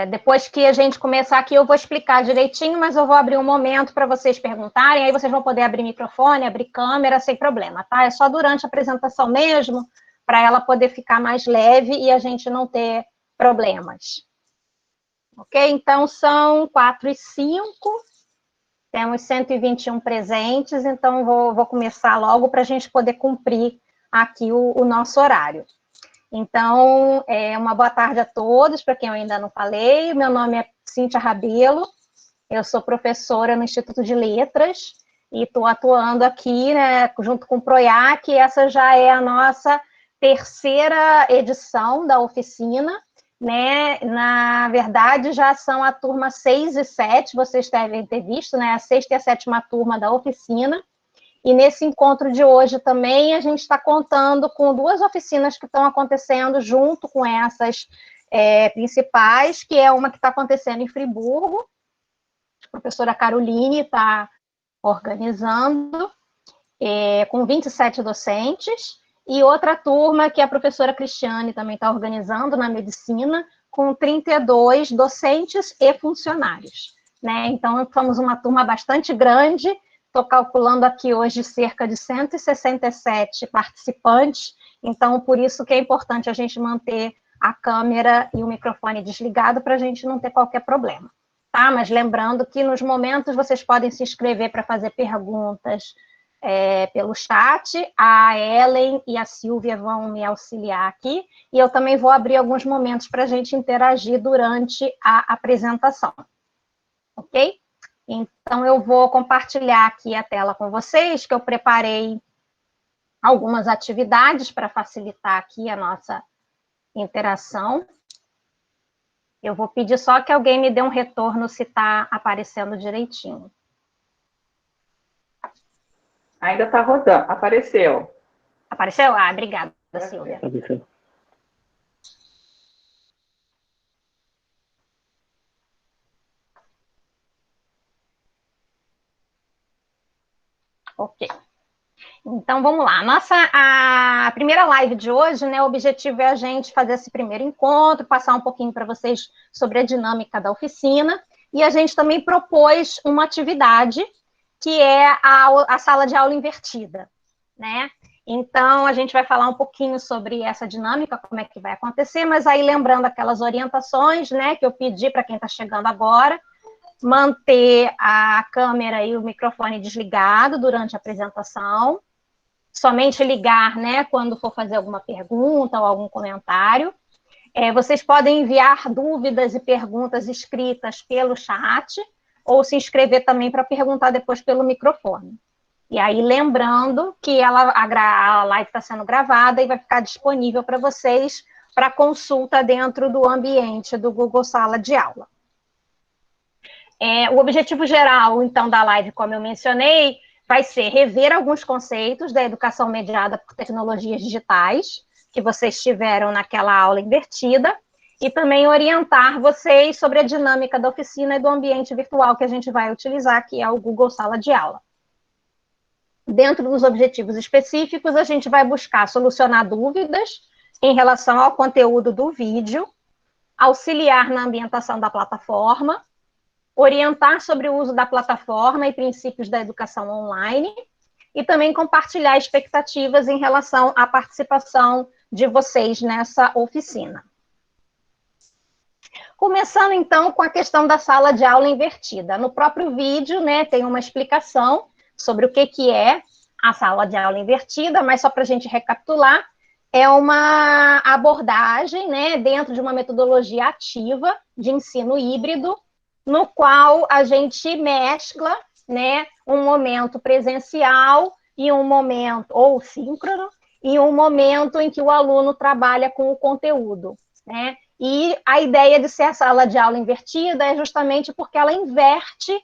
Depois que a gente começar aqui, eu vou explicar direitinho, mas eu vou abrir um momento para vocês perguntarem, aí vocês vão poder abrir microfone, abrir câmera, sem problema, tá? É só durante a apresentação mesmo, para ela poder ficar mais leve e a gente não ter problemas. Ok? Então, são 4h05, temos 121 presentes, então vou começar logo para a gente poder cumprir aqui o nosso horário. Então, uma boa tarde a todos, para quem eu ainda não falei. Meu nome é Cíntia Rabelo, eu sou professora no Instituto de Letras e estou atuando aqui, né, junto com o PROIAC. Essa já é a nossa terceira edição da oficina, né? Na verdade, já são a turma 6 e 7, vocês devem ter visto, né? A 6ª e a 7ª turma da oficina. E nesse encontro de hoje também a gente está contando com 2 oficinas que estão acontecendo junto com essas principais, que é uma que está acontecendo em Friburgo, a professora Caroline está organizando, com 27 docentes, e outra turma que a professora Cristiane também está organizando na medicina, com 32 docentes e funcionários, né? Então, somos uma turma bastante grande. Estou calculando aqui hoje cerca de 167 participantes, então por isso que é importante a gente manter a câmera e o microfone desligado para a gente não ter qualquer problema, tá? Mas lembrando que nos momentos vocês podem se inscrever para fazer perguntas pelo chat, a Ellen e a Silvia vão me auxiliar aqui, e eu também vou abrir alguns momentos para a gente interagir durante a apresentação, ok? Então, eu vou compartilhar aqui a tela com vocês, que eu preparei algumas atividades para facilitar aqui a nossa interação. Eu vou pedir só que alguém me dê um retorno se está aparecendo direitinho. Ainda está rodando. Apareceu. Apareceu? Ah, obrigada, Silvia. Apareceu. Ok. Então, vamos lá. A primeira live de hoje, né, o objetivo é a gente fazer esse primeiro encontro, passar um pouquinho para vocês sobre a dinâmica da oficina, e a gente também propôs uma atividade, que é a sala de aula invertida, né? Então, a gente vai falar um pouquinho sobre essa dinâmica, como é que vai acontecer, mas aí lembrando aquelas orientações, né, que eu pedi para quem está chegando agora, manter a câmera e o microfone desligado durante a apresentação, somente ligar, né, quando for fazer alguma pergunta ou algum comentário. Vocês podem enviar dúvidas e perguntas escritas pelo chat, ou se inscrever também para perguntar depois pelo microfone. E aí, lembrando que a live está sendo gravada e vai ficar disponível para vocês para consulta dentro do ambiente do Google Sala de Aula. O objetivo geral, então, da live, como eu mencionei, vai ser rever alguns conceitos da educação mediada por tecnologias digitais, que vocês tiveram naquela aula invertida, e também orientar vocês sobre a dinâmica da oficina e do ambiente virtual que a gente vai utilizar, que é o Google Sala de Aula. Dentro dos objetivos específicos, a gente vai buscar solucionar dúvidas em relação ao conteúdo do vídeo, auxiliar na ambientação da plataforma, orientar sobre o uso da plataforma e princípios da educação online, e também compartilhar expectativas em relação à participação de vocês nessa oficina. Começando, então, com a questão da sala de aula invertida. No próprio vídeo, né, tem uma explicação sobre o que é a sala de aula invertida, mas só para a gente recapitular, é uma abordagem, né, dentro de uma metodologia ativa de ensino híbrido, no qual a gente mescla, né, um momento presencial e um momento, ou síncrono, e um momento em que o aluno trabalha com o conteúdo, né? E a ideia de ser a sala de aula invertida é justamente porque ela inverte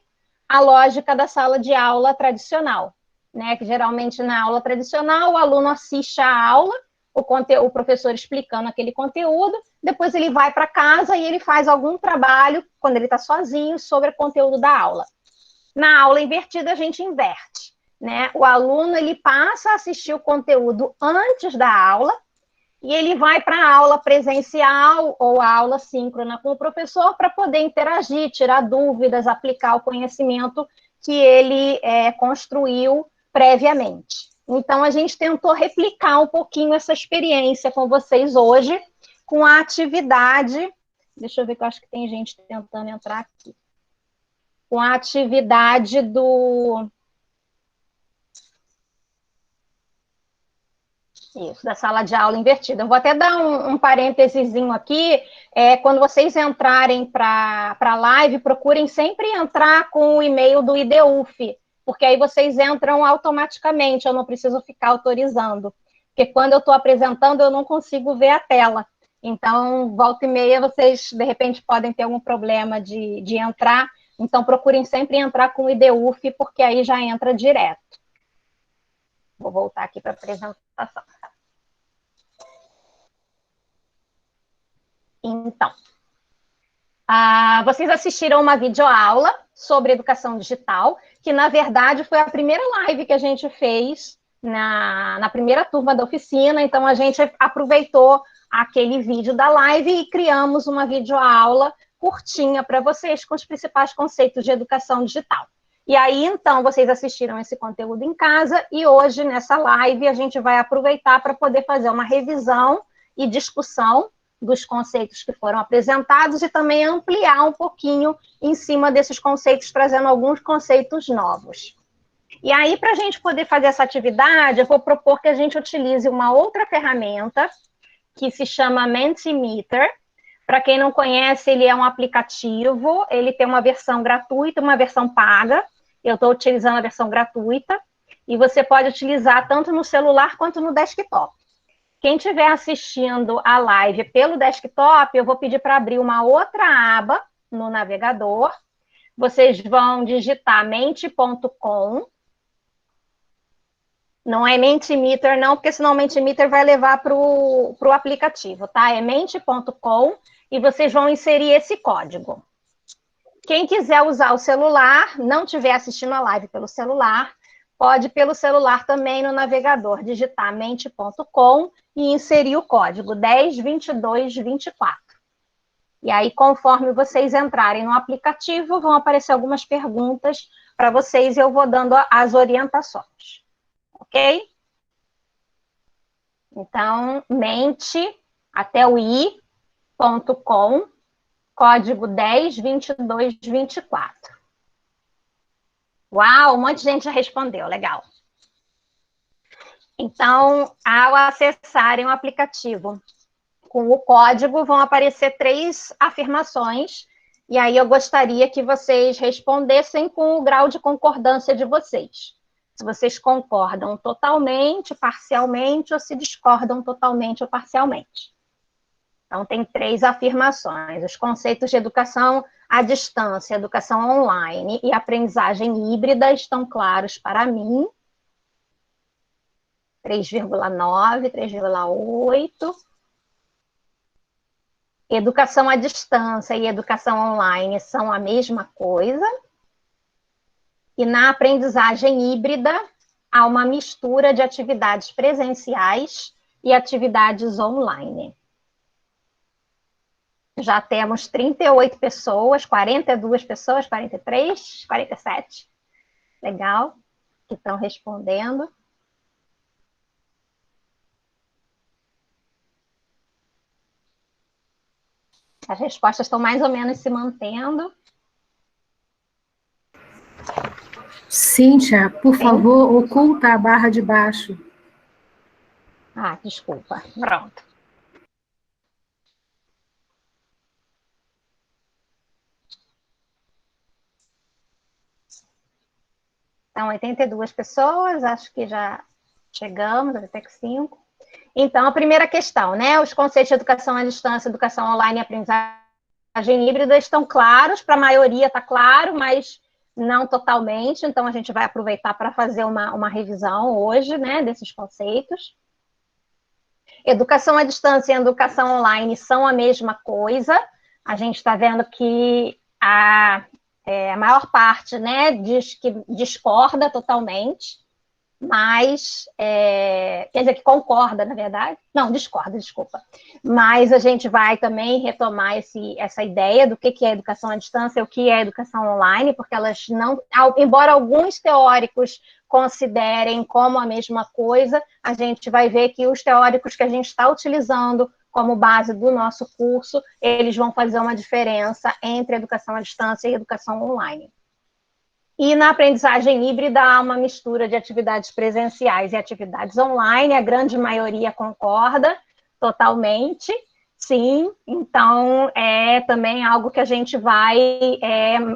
a lógica da sala de aula tradicional, né? Que geralmente na aula tradicional o aluno assiste à aula, o professor explicando aquele conteúdo, depois ele vai para casa e ele faz algum trabalho, quando ele está sozinho, sobre o conteúdo da aula. Na aula invertida, a gente inverte, né? O aluno ele passa a assistir o conteúdo antes da aula, e ele vai para a aula presencial ou a aula síncrona com o professor para poder interagir, tirar dúvidas, aplicar o conhecimento que ele construiu previamente. Então, a gente tentou replicar um pouquinho essa experiência com vocês hoje, com a atividade... Deixa eu ver, que eu acho que tem gente tentando entrar aqui. Com a atividade da sala de aula invertida. Eu vou até dar um parêntesezinho aqui. Quando vocês entrarem para a live, procurem sempre entrar com o e-mail do IDUF, porque aí vocês entram automaticamente, eu não preciso ficar autorizando. Porque quando eu estou apresentando, eu não consigo ver a tela. Então, volta e meia, vocês, de repente, podem ter algum problema de entrar. Então, procurem sempre entrar com o IDUF, porque aí já entra direto. Vou voltar aqui para a apresentação. Então, vocês assistiram uma videoaula sobre educação digital, que, na verdade, foi a primeira live que a gente fez na primeira turma da oficina. Então, a gente aproveitou aquele vídeo da live e criamos uma videoaula curtinha para vocês com os principais conceitos de educação digital. E aí, então, vocês assistiram esse conteúdo em casa e hoje, nessa live, a gente vai aproveitar para poder fazer uma revisão e discussão dos conceitos que foram apresentados e também ampliar um pouquinho em cima desses conceitos, trazendo alguns conceitos novos. E aí, para a gente poder fazer essa atividade, eu vou propor que a gente utilize uma outra ferramenta que se chama Mentimeter. Para quem não conhece, ele é um aplicativo, ele tem uma versão gratuita e uma versão paga. Eu estou utilizando a versão gratuita, e você pode utilizar tanto no celular quanto no desktop. Quem estiver assistindo a live pelo desktop, eu vou pedir para abrir uma outra aba no navegador. Vocês vão digitar mente.com. Não é Mentimeter, não, porque senão o Mentimeter vai levar para o aplicativo, tá? É mente.com e vocês vão inserir esse código. Quem quiser usar o celular, não estiver assistindo a live pelo celular, pode pelo celular também no navegador digitar mente.com e inserir o código 102224. E aí, conforme vocês entrarem no aplicativo, vão aparecer algumas perguntas para vocês e eu vou dando as orientações. Ok? Então, mente, até o i.com, código 102224. Uau, um monte de gente já respondeu, legal. Então, ao acessarem o aplicativo com o código, vão aparecer 3 afirmações, e aí eu gostaria que vocês respondessem com o grau de concordância de vocês. Se vocês concordam totalmente, parcialmente, ou se discordam totalmente ou parcialmente. Então, tem 3 afirmações. Os conceitos de educação à distância, educação online e aprendizagem híbrida estão claros para mim. 3,9, 3,8. Educação à distância e educação online são a mesma coisa. E na aprendizagem híbrida, há uma mistura de atividades presenciais e atividades online. Já temos 38 pessoas, 42 pessoas, 43, 47. Legal, que estão respondendo. As respostas estão mais ou menos se mantendo. Cíntia, por favor, oculta a barra de baixo. Ah, desculpa. Pronto. Então, 82 pessoas, acho que já chegamos, 85. Então, a primeira questão, né? Os conceitos de educação à distância, educação online e aprendizagem híbrida estão claros, para a maioria está claro, mas não totalmente. Então, a gente vai aproveitar para fazer uma revisão hoje, né, desses conceitos. Educação à distância e educação online são a mesma coisa. A gente está vendo que a maior parte, né, diz que discorda totalmente. mas, quer dizer, que concorda, na verdade, não, discorda, desculpa, mas a gente vai também retomar essa ideia do que é educação à distância e o que é educação online, porque elas não, embora alguns teóricos considerem como a mesma coisa, a gente vai ver que os teóricos que a gente está utilizando como base do nosso curso, eles vão fazer uma diferença entre educação à distância e educação online. E na aprendizagem híbrida há uma mistura de atividades presenciais e atividades online, a grande maioria concorda totalmente, sim, então é também algo que a gente vai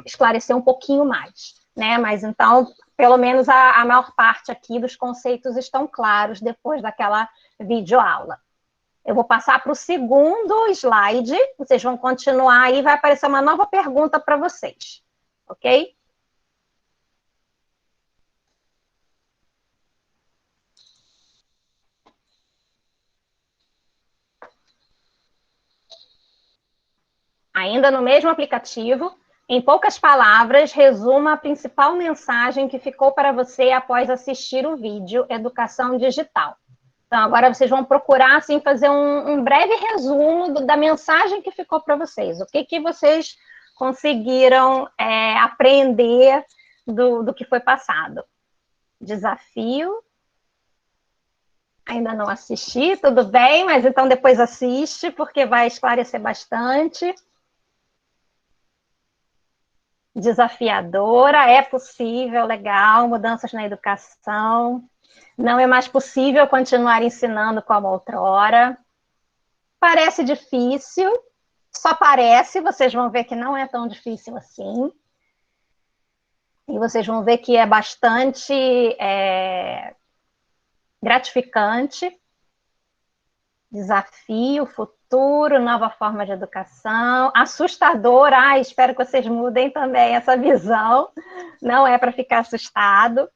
esclarecer um pouquinho mais, né? Mas então, pelo menos a maior parte aqui dos conceitos estão claros depois daquela videoaula. Eu vou passar para o segundo slide, vocês vão continuar aí, vai aparecer uma nova pergunta para vocês, ok? Ainda no mesmo aplicativo, em poucas palavras, resuma a principal mensagem que ficou para você após assistir o vídeo Educação Digital. Então, agora vocês vão procurar assim, fazer um breve resumo da mensagem que ficou para vocês. O que vocês conseguiram aprender do que foi passado? Desafio. Ainda não assisti, tudo bem, mas então depois assiste, porque vai esclarecer bastante. Desafiadora, é possível, legal, mudanças na educação. Não é mais possível continuar ensinando como outrora. Parece difícil, só parece, vocês vão ver que não é tão difícil assim. E vocês vão ver que é bastante gratificante. Desafio, futuro, nova forma de educação. Assustador, espero que vocês mudem também essa visão. Não é para ficar assustado.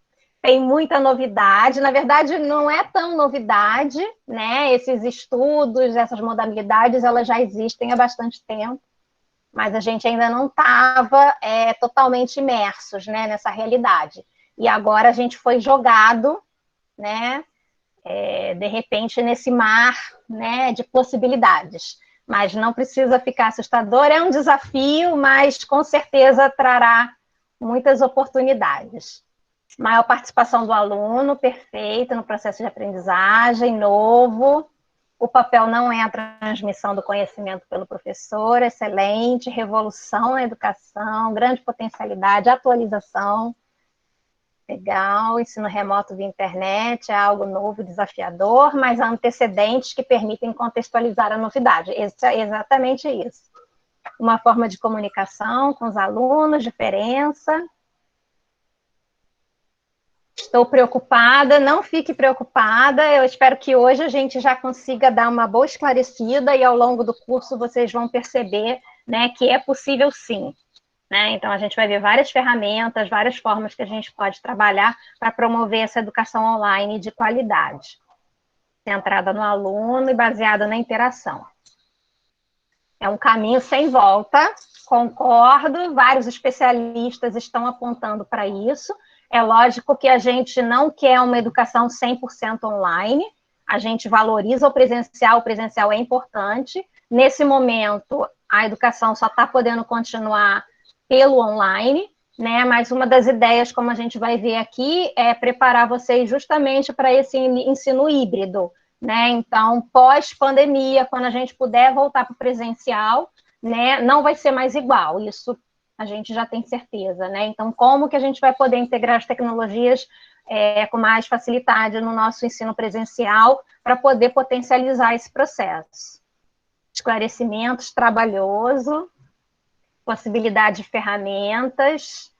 Tem muita novidade, na verdade não é tão novidade, né? Esses estudos, essas modalidades, elas já existem há bastante tempo, mas a gente ainda não estava totalmente imersos, né, nessa realidade. E agora a gente foi jogado, né, de repente nesse mar, né, de possibilidades. Mas não precisa ficar assustador, é um desafio, mas com certeza trará muitas oportunidades. Maior participação do aluno, perfeito, no processo de aprendizagem, novo. O papel não é a transmissão do conhecimento pelo professor, excelente, revolução na educação, grande potencialidade, atualização, legal, ensino remoto via internet, é algo novo, desafiador, mas há antecedentes que permitem contextualizar a novidade, é exatamente isso. Uma forma de comunicação com os alunos, diferença. Estou preocupada, não fique preocupada, eu espero que hoje a gente já consiga dar uma boa esclarecida e ao longo do curso vocês vão perceber, né, que é possível sim. Né? Então, a gente vai ver várias ferramentas, várias formas que a gente pode trabalhar para promover essa educação online de qualidade, centrada no aluno e baseada na interação. É um caminho sem volta, concordo, vários especialistas estão apontando para isso. É lógico que a gente não quer uma educação 100% online, a gente valoriza o presencial é importante. Nesse momento, a educação só está podendo continuar pelo online, né? Mas uma das ideias, como a gente vai ver aqui, é preparar vocês justamente para esse ensino híbrido, né? Então, pós-pandemia, quando a gente puder voltar para o presencial, né, não vai ser mais igual, isso a gente já tem certeza, né? Então, como que a gente vai poder integrar as tecnologias com mais facilidade no nosso ensino presencial para poder potencializar esse processo? Esclarecimentos, trabalhoso, possibilidade de ferramentas,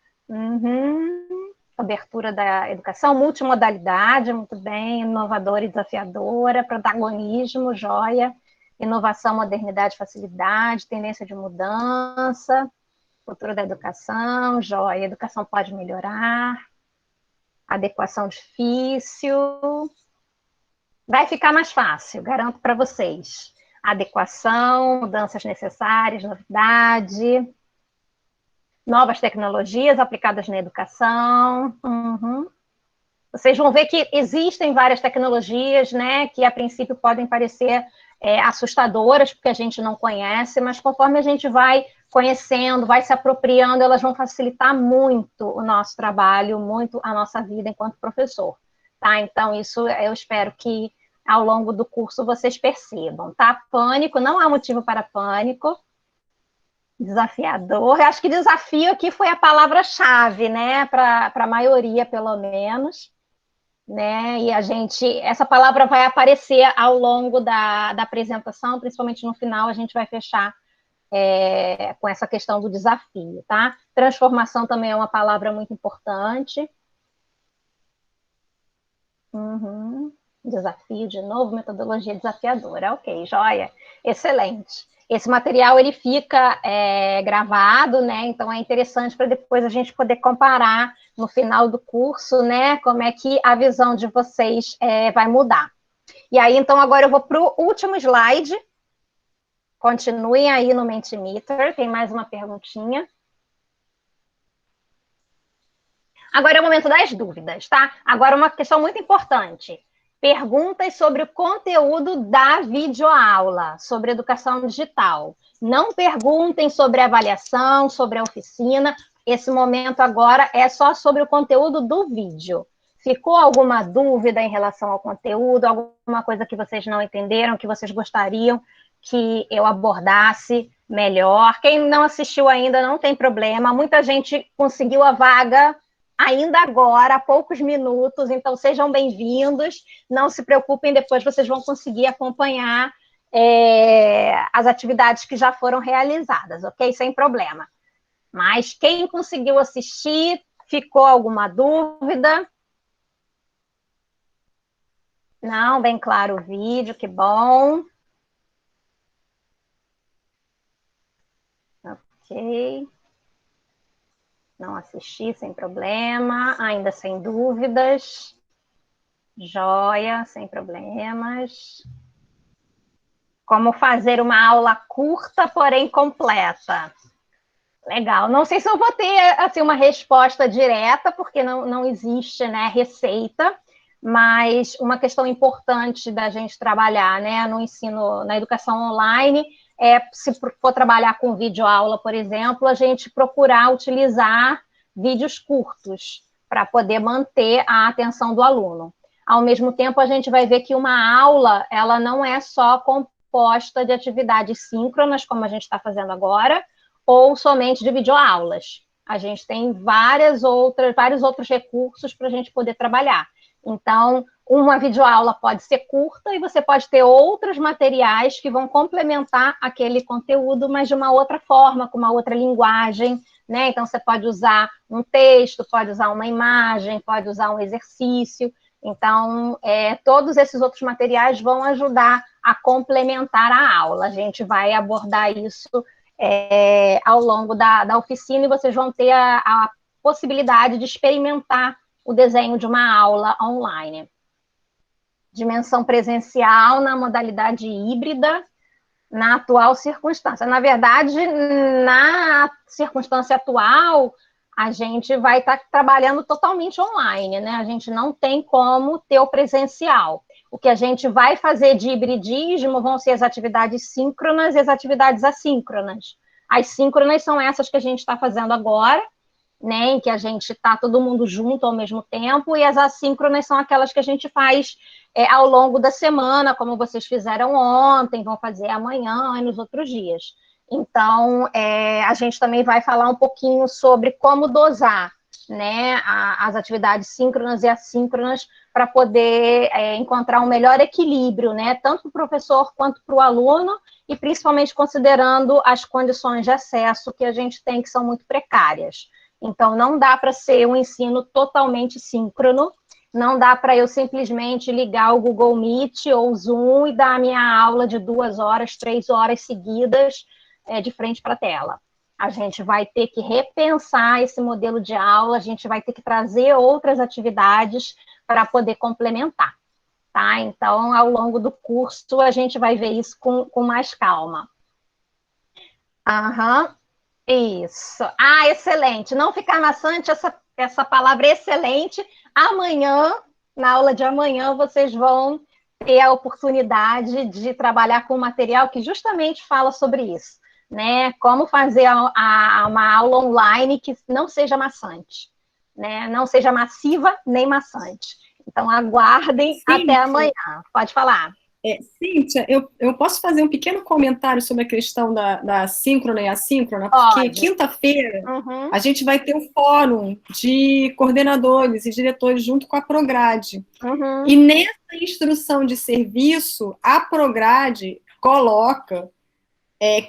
abertura da educação, multimodalidade, muito bem, inovadora e desafiadora, protagonismo, joia, inovação, modernidade, facilidade, tendência de mudança, futuro da educação, joia, educação pode melhorar, adequação difícil, vai ficar mais fácil, garanto para vocês. Adequação, mudanças necessárias, novidade, novas tecnologias aplicadas na educação, Vocês vão ver que existem várias tecnologias, né, que a princípio podem parecer assustadoras, porque a gente não conhece, mas conforme a gente vai conhecendo, vai se apropriando, elas vão facilitar muito o nosso trabalho, muito a nossa vida enquanto professor, tá? Então, isso eu espero que ao longo do curso vocês percebam, tá? Pânico não há motivo para pânico. Desafiador. Eu acho que desafio aqui foi a palavra-chave, né? Para a maioria, pelo menos. Né? E essa palavra vai aparecer ao longo da apresentação, principalmente no final, a gente vai fechar com essa questão do desafio, tá? Transformação também é uma palavra muito importante. Uhum. Desafio de novo, metodologia desafiadora. Ok, joia. Excelente. Esse material ele fica gravado, né? Então é interessante para depois a gente poder comparar no final do curso, né? Como é que a visão de vocês vai mudar. E aí, então, agora eu vou para o último slide. Continuem aí no Mentimeter, tem mais uma perguntinha. Agora é o momento das dúvidas, tá? Agora uma questão muito importante. Perguntas sobre o conteúdo da videoaula, sobre educação digital. Não perguntem sobre avaliação, sobre a oficina. Esse momento agora é só sobre o conteúdo do vídeo. Ficou alguma dúvida em relação ao conteúdo? Alguma coisa que vocês não entenderam, que vocês gostariam que eu abordasse melhor? Quem não assistiu ainda, não tem problema. Muita gente conseguiu a vaga ainda agora, há poucos minutos, então sejam bem-vindos, não se preocupem, depois vocês vão conseguir acompanhar as atividades que já foram realizadas, ok? Sem problema. Mas quem conseguiu assistir, ficou alguma dúvida? Não, bem claro o vídeo, que bom. Ok. Não assisti, sem problema, ainda sem dúvidas. Joia, sem problemas. Como fazer uma aula curta, porém completa. Legal. Não sei se eu vou ter assim, uma resposta direta, porque não existe, né, receita, mas uma questão importante da gente trabalhar, né, no ensino, na educação online, se for trabalhar com videoaula, por exemplo, a gente procurar utilizar vídeos curtos para poder manter a atenção do aluno. Ao mesmo tempo, a gente vai ver que uma aula, ela não é só composta de atividades síncronas, como a gente está fazendo agora, ou somente de videoaulas. A gente tem vários outros recursos para a gente poder trabalhar. Então, uma videoaula pode ser curta e você pode ter outros materiais que vão complementar aquele conteúdo, mas de uma outra forma, com uma outra linguagem, né? Então, você pode usar um texto, pode usar uma imagem, pode usar um exercício. Então, todos esses outros materiais vão ajudar a complementar a aula. A gente vai abordar isso ao longo da oficina e vocês vão ter a possibilidade de experimentar o desenho de uma aula online. Dimensão presencial na modalidade híbrida, na atual circunstância. Na verdade, na circunstância atual, a gente vai estar trabalhando totalmente online, né? A gente não tem como ter o presencial. O que a gente vai fazer de hibridismo vão ser as atividades síncronas e as atividades assíncronas. As síncronas são essas que a gente está fazendo agora, né, em que a gente está todo mundo junto ao mesmo tempo, e as assíncronas são aquelas que a gente faz ao longo da semana, como vocês fizeram ontem, vão fazer amanhã e nos outros dias. Então, a gente também vai falar um pouquinho sobre como dosar, né, as atividades síncronas e assíncronas para poder encontrar um melhor equilíbrio, né, tanto para o professor quanto para o aluno, e principalmente considerando as condições de acesso que a gente tem, que são muito precárias. Então, não dá para ser um ensino totalmente síncrono, não dá para eu simplesmente ligar o Google Meet ou o Zoom e dar a minha aula de 2 horas, 3 horas seguidas de frente para a tela. A gente vai ter que repensar esse modelo de aula, a gente vai ter que trazer outras atividades para poder complementar, tá? Então, ao longo do curso, a gente vai ver isso com mais calma. Aham. Isso. Ah, excelente. Não ficar maçante, essa essa palavra excelente. Amanhã, na aula de amanhã, vocês vão ter a oportunidade de trabalhar com material que justamente fala sobre isso, né? Como fazer uma aula online que não seja maçante, né? Não seja massiva nem maçante. Então, aguardem até amanhã. Pode falar. Cíntia, eu posso fazer um pequeno comentário sobre a questão da síncrona e assíncrona? Pode. Porque quinta-feira a gente vai ter um fórum de coordenadores e diretores junto com a Prograde. E nessa instrução de serviço, a Prograde coloca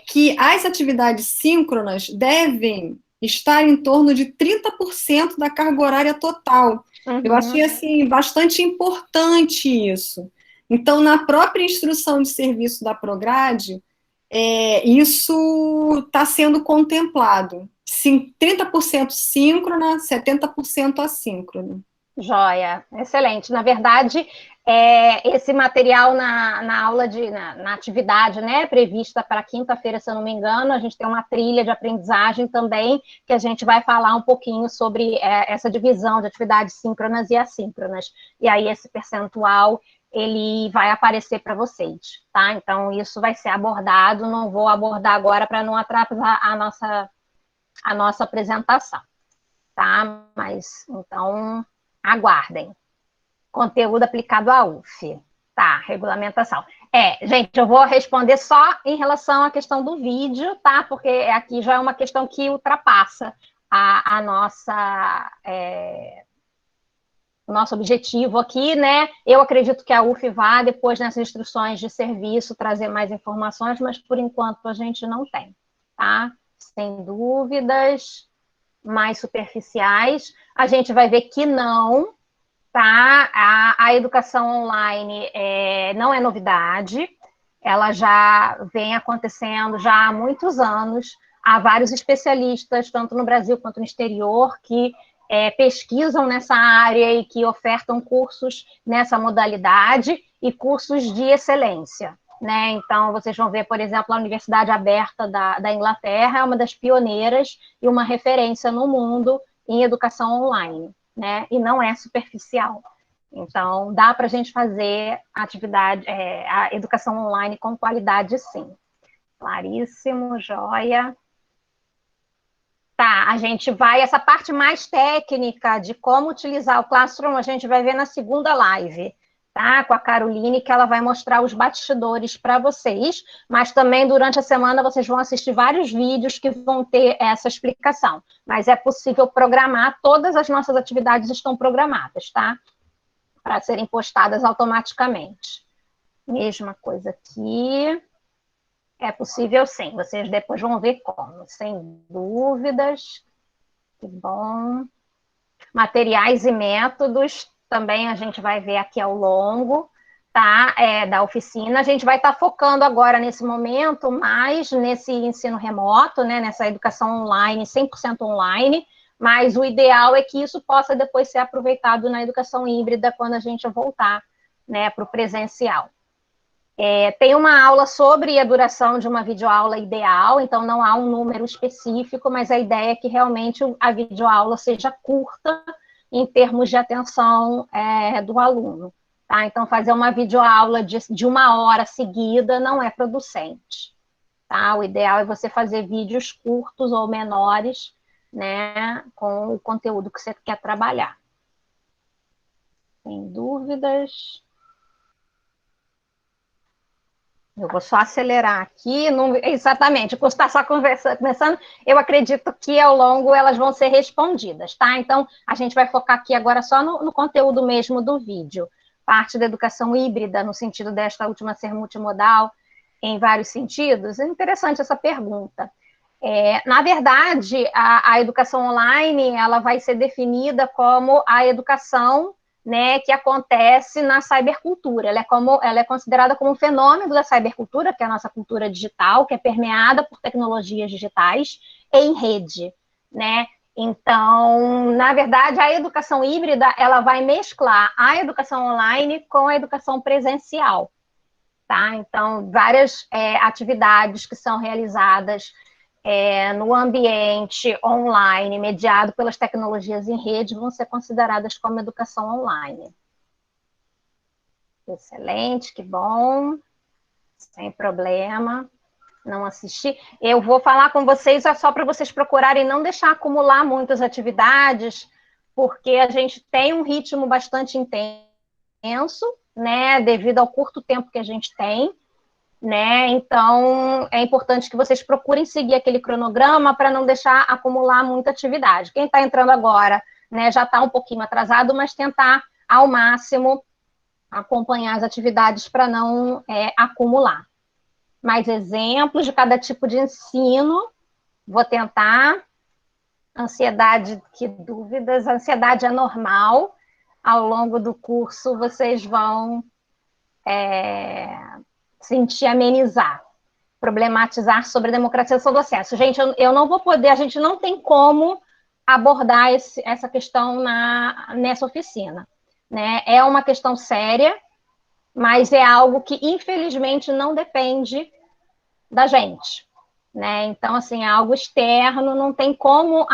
que as atividades síncronas devem estar em torno de 30% da carga horária total. Eu achei, assim, bastante importante isso. Então, na própria instrução de serviço da Prograde, isso está sendo contemplado. 30% síncrona, 70% assíncrona. Joia, excelente. Na verdade, esse material na aula, na atividade, né, prevista para quinta-feira, se eu não me engano, a gente tem uma trilha de aprendizagem também, que a gente vai falar um pouquinho sobre essa divisão de atividades síncronas e assíncronas. E aí, esse percentual ele vai aparecer para vocês, tá? Então, isso vai ser abordado, não vou abordar agora para não atrapalhar a nossa apresentação, tá? Mas, então, aguardem. Conteúdo aplicado à UF, tá? Regulamentação. Gente, eu vou responder só em relação à questão do vídeo, tá? Porque aqui já é uma questão que ultrapassa a nossa... o nosso objetivo aqui, né? Eu acredito que a UF vá, depois nessas instruções de serviço, trazer mais informações, mas por enquanto a gente não tem, tá? Sem dúvidas mais superficiais. A gente vai ver que não, tá? A educação online não é novidade, ela já vem acontecendo já há muitos anos. Há vários especialistas, tanto no Brasil quanto no exterior, que pesquisam nessa área e que ofertam cursos nessa modalidade e cursos de excelência, né? Então, vocês vão ver, por exemplo, a Universidade Aberta da Inglaterra é uma das pioneiras e uma referência no mundo em educação online, né? E não é superficial. Então, dá para a gente fazer a educação online com qualidade, sim. Claríssimo, joia. Tá, a gente vai, essa parte mais técnica de como utilizar o Classroom, a gente vai ver na segunda live, tá? Com a Caroline, que ela vai mostrar os bastidores para vocês, mas também durante a semana vocês vão assistir vários vídeos que vão ter essa explicação. Mas é possível programar, todas as nossas atividades estão programadas, tá? Para serem postadas automaticamente. Mesma coisa aqui. É possível, sim. Vocês depois vão ver como, sem dúvidas. Que bom. Materiais e métodos, também a gente vai ver aqui ao longo, tá? Da oficina. A gente vai estar focando agora, nesse momento, mais nesse ensino remoto, né? Nessa educação online, 100% online, mas o ideal é que isso possa depois ser aproveitado na educação híbrida quando a gente voltar, né, para o presencial. Tem uma aula sobre a duração de uma videoaula ideal, então não há um número específico, mas a ideia é que realmente a videoaula seja curta em termos de atenção do aluno, tá? Então, fazer uma videoaula de 1 hora seguida não é producente, tá? O ideal é você fazer vídeos curtos ou menores, né, com o conteúdo que você quer trabalhar. Sem dúvidas. Eu vou só acelerar aqui, exatamente, o curso está só começando, eu acredito que ao longo elas vão ser respondidas, tá? Então, a gente vai focar aqui agora só no conteúdo mesmo do vídeo, parte da educação híbrida, no sentido desta última ser multimodal, em vários sentidos. É interessante essa pergunta. Na verdade, a educação online, ela vai ser definida como a educação, né, que acontece na cybercultura. Ela é considerada como um fenômeno da cybercultura, que é a nossa cultura digital, que é permeada por tecnologias digitais em rede, né? Então, na verdade, a educação híbrida, ela vai mesclar a educação online com a educação presencial, tá? Então, várias atividades que são realizadas no ambiente online, mediado pelas tecnologias em rede, vão ser consideradas como educação online. Excelente, que bom. Sem problema. Não assisti. Eu vou falar com vocês só para vocês procurarem não deixar acumular muitas atividades, porque a gente tem um ritmo bastante intenso, né, devido ao curto tempo que a gente tem, né, então é importante que vocês procurem seguir aquele cronograma para não deixar acumular muita atividade. Quem está entrando agora, né, já está um pouquinho atrasado, mas tentar ao máximo acompanhar as atividades para não acumular. Mais exemplos de cada tipo de ensino, vou tentar. Ansiedade, que dúvidas, a ansiedade é normal, ao longo do curso vocês vão sentir amenizar, problematizar sobre a democratização do acesso. Gente, eu não vou poder, a gente não tem como abordar essa questão nessa oficina, né? É uma questão séria, mas é algo que, infelizmente, não depende da gente, né? Então, assim, é algo externo, não tem como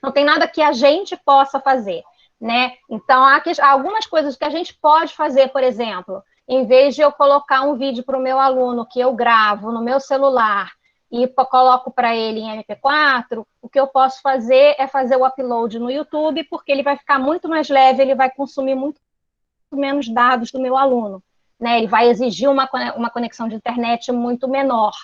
não tem nada que a gente possa fazer, né? Então, há algumas coisas que a gente pode fazer, por exemplo, em vez de eu colocar um vídeo para o meu aluno que eu gravo no meu celular e coloco para ele em MP4, o que eu posso fazer é fazer o upload no YouTube, porque ele vai ficar muito mais leve, ele vai consumir muito menos dados do meu aluno, né? Ele vai exigir uma conexão de internet muito menor,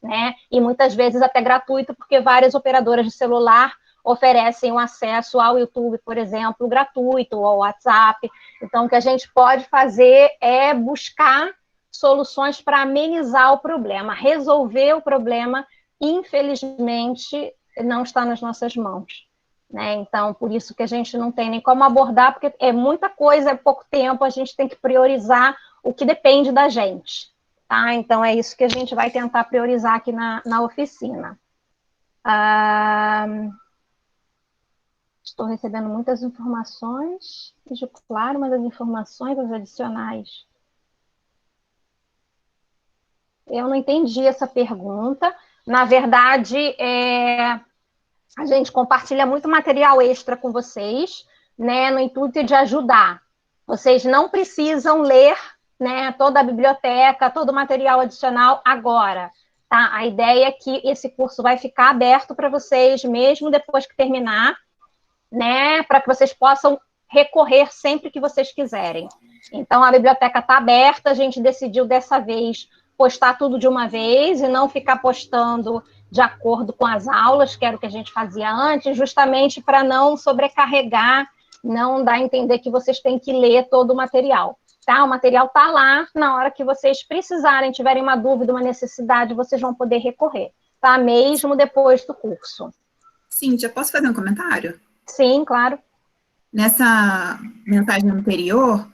né? E muitas vezes até gratuito, porque várias operadoras de celular oferecem o acesso ao YouTube, por exemplo, gratuito, ou ao WhatsApp. Então, o que a gente pode fazer é buscar soluções para amenizar o problema. Resolver o problema, infelizmente, não está nas nossas mãos, né? Então, por isso que a gente não tem nem como abordar, porque é muita coisa, é pouco tempo, a gente tem que priorizar o que depende da gente, tá? Então, é isso que a gente vai tentar priorizar aqui na oficina. Estou recebendo muitas informações, deixa claro, mas as informações, as adicionais. Eu não entendi essa pergunta. Na verdade, a gente compartilha muito material extra com vocês, né, no intuito de ajudar. Vocês não precisam ler, né, toda a biblioteca, todo o material adicional agora, tá? A ideia é que esse curso vai ficar aberto para vocês, mesmo depois que terminar, né, para que vocês possam recorrer sempre que vocês quiserem. Então, a biblioteca está aberta, a gente decidiu dessa vez postar tudo de uma vez e não ficar postando de acordo com as aulas, que era o que a gente fazia antes, justamente para não sobrecarregar, não dar a entender que vocês têm que ler todo o material, tá? O material está lá, na hora que vocês precisarem, tiverem uma dúvida, uma necessidade, vocês vão poder recorrer, tá? Mesmo depois do curso. Cíntia, posso fazer um comentário? Sim, claro. Nessa mensagem anterior,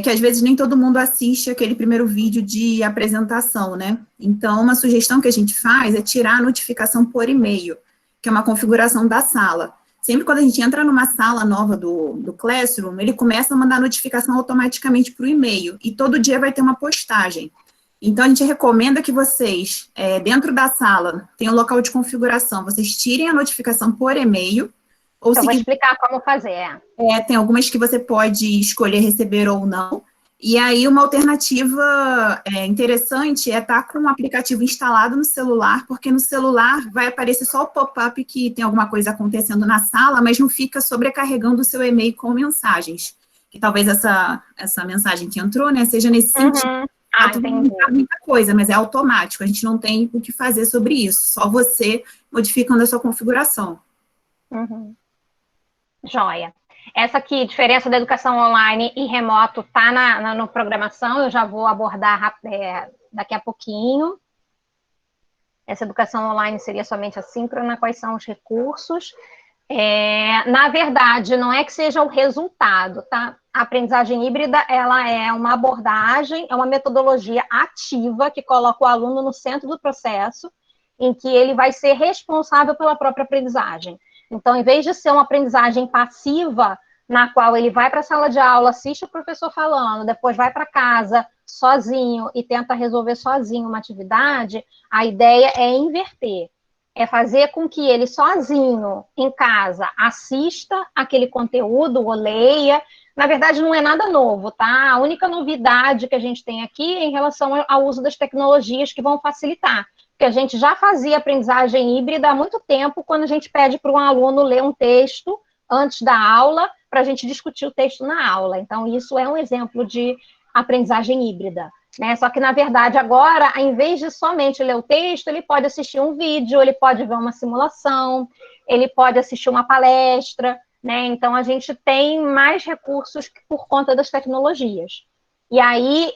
que às vezes nem todo mundo assiste aquele primeiro vídeo de apresentação, né? Então, uma sugestão que a gente faz é tirar a notificação por e-mail, que é uma configuração da sala. Sempre quando a gente entra numa sala nova do Classroom, ele começa a mandar notificação automaticamente para o e-mail, e todo dia vai ter uma postagem. Então, a gente recomenda que vocês, dentro da sala, tem um local de configuração, vocês tirem a notificação por e-mail. Ou eu vou explicar como fazer. Tem algumas que você pode escolher receber ou não. E aí, uma alternativa interessante é estar com o aplicativo instalado no celular, porque no celular vai aparecer só o pop-up que tem alguma coisa acontecendo na sala, mas não fica sobrecarregando o seu e-mail com mensagens. Que talvez essa mensagem que entrou, né, seja nesse sentido. Muita coisa, mas é automático, a gente não tem o que fazer sobre isso, só você modificando a sua configuração. Uhum. Joia. Essa aqui, diferença da educação online e remoto, está na programação, eu já vou abordar daqui a pouquinho. Essa educação online seria somente assíncrona, quais são os recursos? Na verdade, não é que seja o resultado, tá? A aprendizagem híbrida, ela é uma abordagem, é uma metodologia ativa que coloca o aluno no centro do processo, em que ele vai ser responsável pela própria aprendizagem. Então, em vez de ser uma aprendizagem passiva, na qual ele vai para a sala de aula, assiste o professor falando, depois vai para casa sozinho e tenta resolver sozinho uma atividade, a ideia é inverter. é fazer com que ele sozinho, em casa, assista aquele conteúdo ou leia. Na verdade, não é nada novo, tá? A única novidade que a gente tem aqui é em relação ao uso das tecnologias que vão facilitar. Porque a gente já fazia aprendizagem híbrida há muito tempo, quando a gente pede para um aluno ler um texto antes da aula, para a gente discutir o texto na aula. Então, isso é um exemplo de aprendizagem híbrida. Né? Só que, na verdade, agora, ao invés de somente ler o texto, ele pode assistir um vídeo, ele pode ver uma simulação, ele pode assistir uma palestra, né? Então, a gente tem mais recursos por conta das tecnologias. E aí,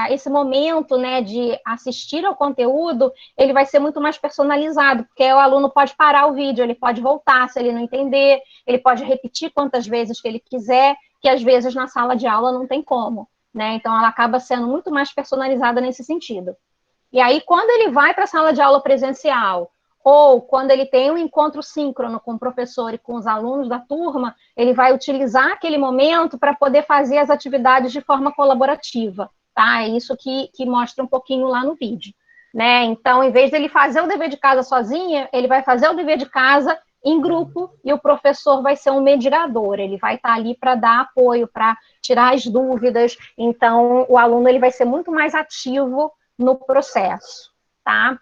esse momento, né, de assistir ao conteúdo, ele vai ser muito mais personalizado, porque o aluno pode parar o vídeo, ele pode voltar se ele não entender, ele pode repetir quantas vezes que ele quiser, que às vezes na sala de aula não tem como. Né? Então, ela acaba sendo muito mais personalizada nesse sentido. E aí, quando ele vai para a sala de aula presencial, ou quando ele tem um encontro síncrono com o professor e com os alunos da turma, ele vai utilizar aquele momento para poder fazer as atividades de forma colaborativa, tá? É isso que mostra um pouquinho lá no vídeo, né? Então, em vez dele fazer o dever de casa sozinho, ele vai fazer o dever de casa em grupo, e o professor vai ser um mediador, ele vai estar ali para dar apoio, para tirar as dúvidas, então o aluno ele vai ser muito mais ativo no processo, tá?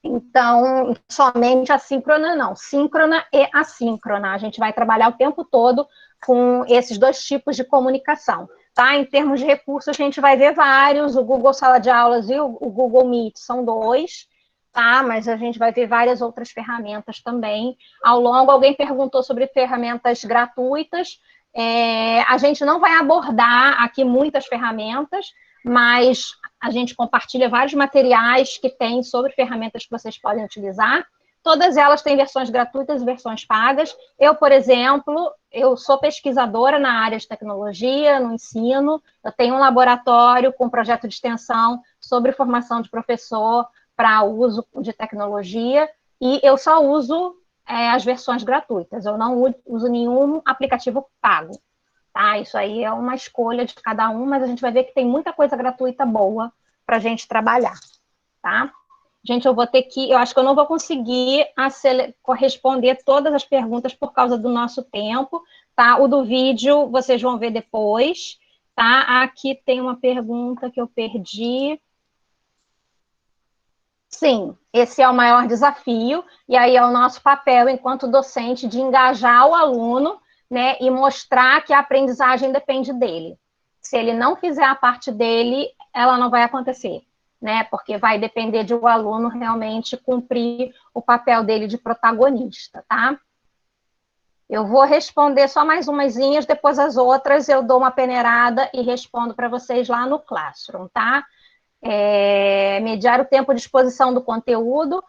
Então, somente assíncrona não, síncrona e assíncrona, a gente vai trabalhar o tempo todo com esses dois tipos de comunicação, tá? Em termos de recursos, a gente vai ver vários, o Google Sala de Aulas e o Google Meet são dois, tá? Mas a gente vai ver várias outras ferramentas também. Ao longo, alguém perguntou sobre ferramentas gratuitas. A gente não vai abordar aqui muitas ferramentas, mas a gente compartilha vários materiais que tem sobre ferramentas que vocês podem utilizar. Todas elas têm versões gratuitas e versões pagas. Eu, por exemplo, eu sou pesquisadora na área de tecnologia, no ensino. Eu tenho um laboratório com projeto de extensão sobre formação de professor, para uso de tecnologia, e eu só uso as versões gratuitas, eu não uso nenhum aplicativo pago, tá? Isso aí é uma escolha de cada um, mas a gente vai ver que tem muita coisa gratuita boa para a gente trabalhar, tá? Gente, eu acho que eu não vou conseguir responder todas as perguntas por causa do nosso tempo, tá? O do vídeo vocês vão ver depois, tá? Aqui tem uma pergunta que eu perdi. Sim, esse é o maior desafio, e aí é o nosso papel, enquanto docente, de engajar o aluno, né, e mostrar que a aprendizagem depende dele. Se ele não fizer a parte dele, ela não vai acontecer, né, porque vai depender de o aluno realmente cumprir o papel dele de protagonista, tá? Eu vou responder só mais umazinhas, depois as outras eu dou uma peneirada e respondo para vocês lá no Classroom, tá? Mediar o tempo de exposição do conteúdo,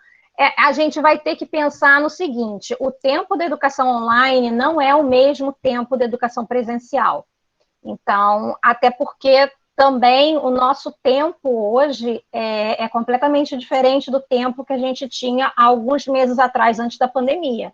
a gente vai ter que pensar no seguinte: o tempo da educação online não é o mesmo tempo da educação presencial. Então, até porque também o nosso tempo hoje é completamente diferente do tempo que a gente tinha há alguns meses atrás, antes da pandemia,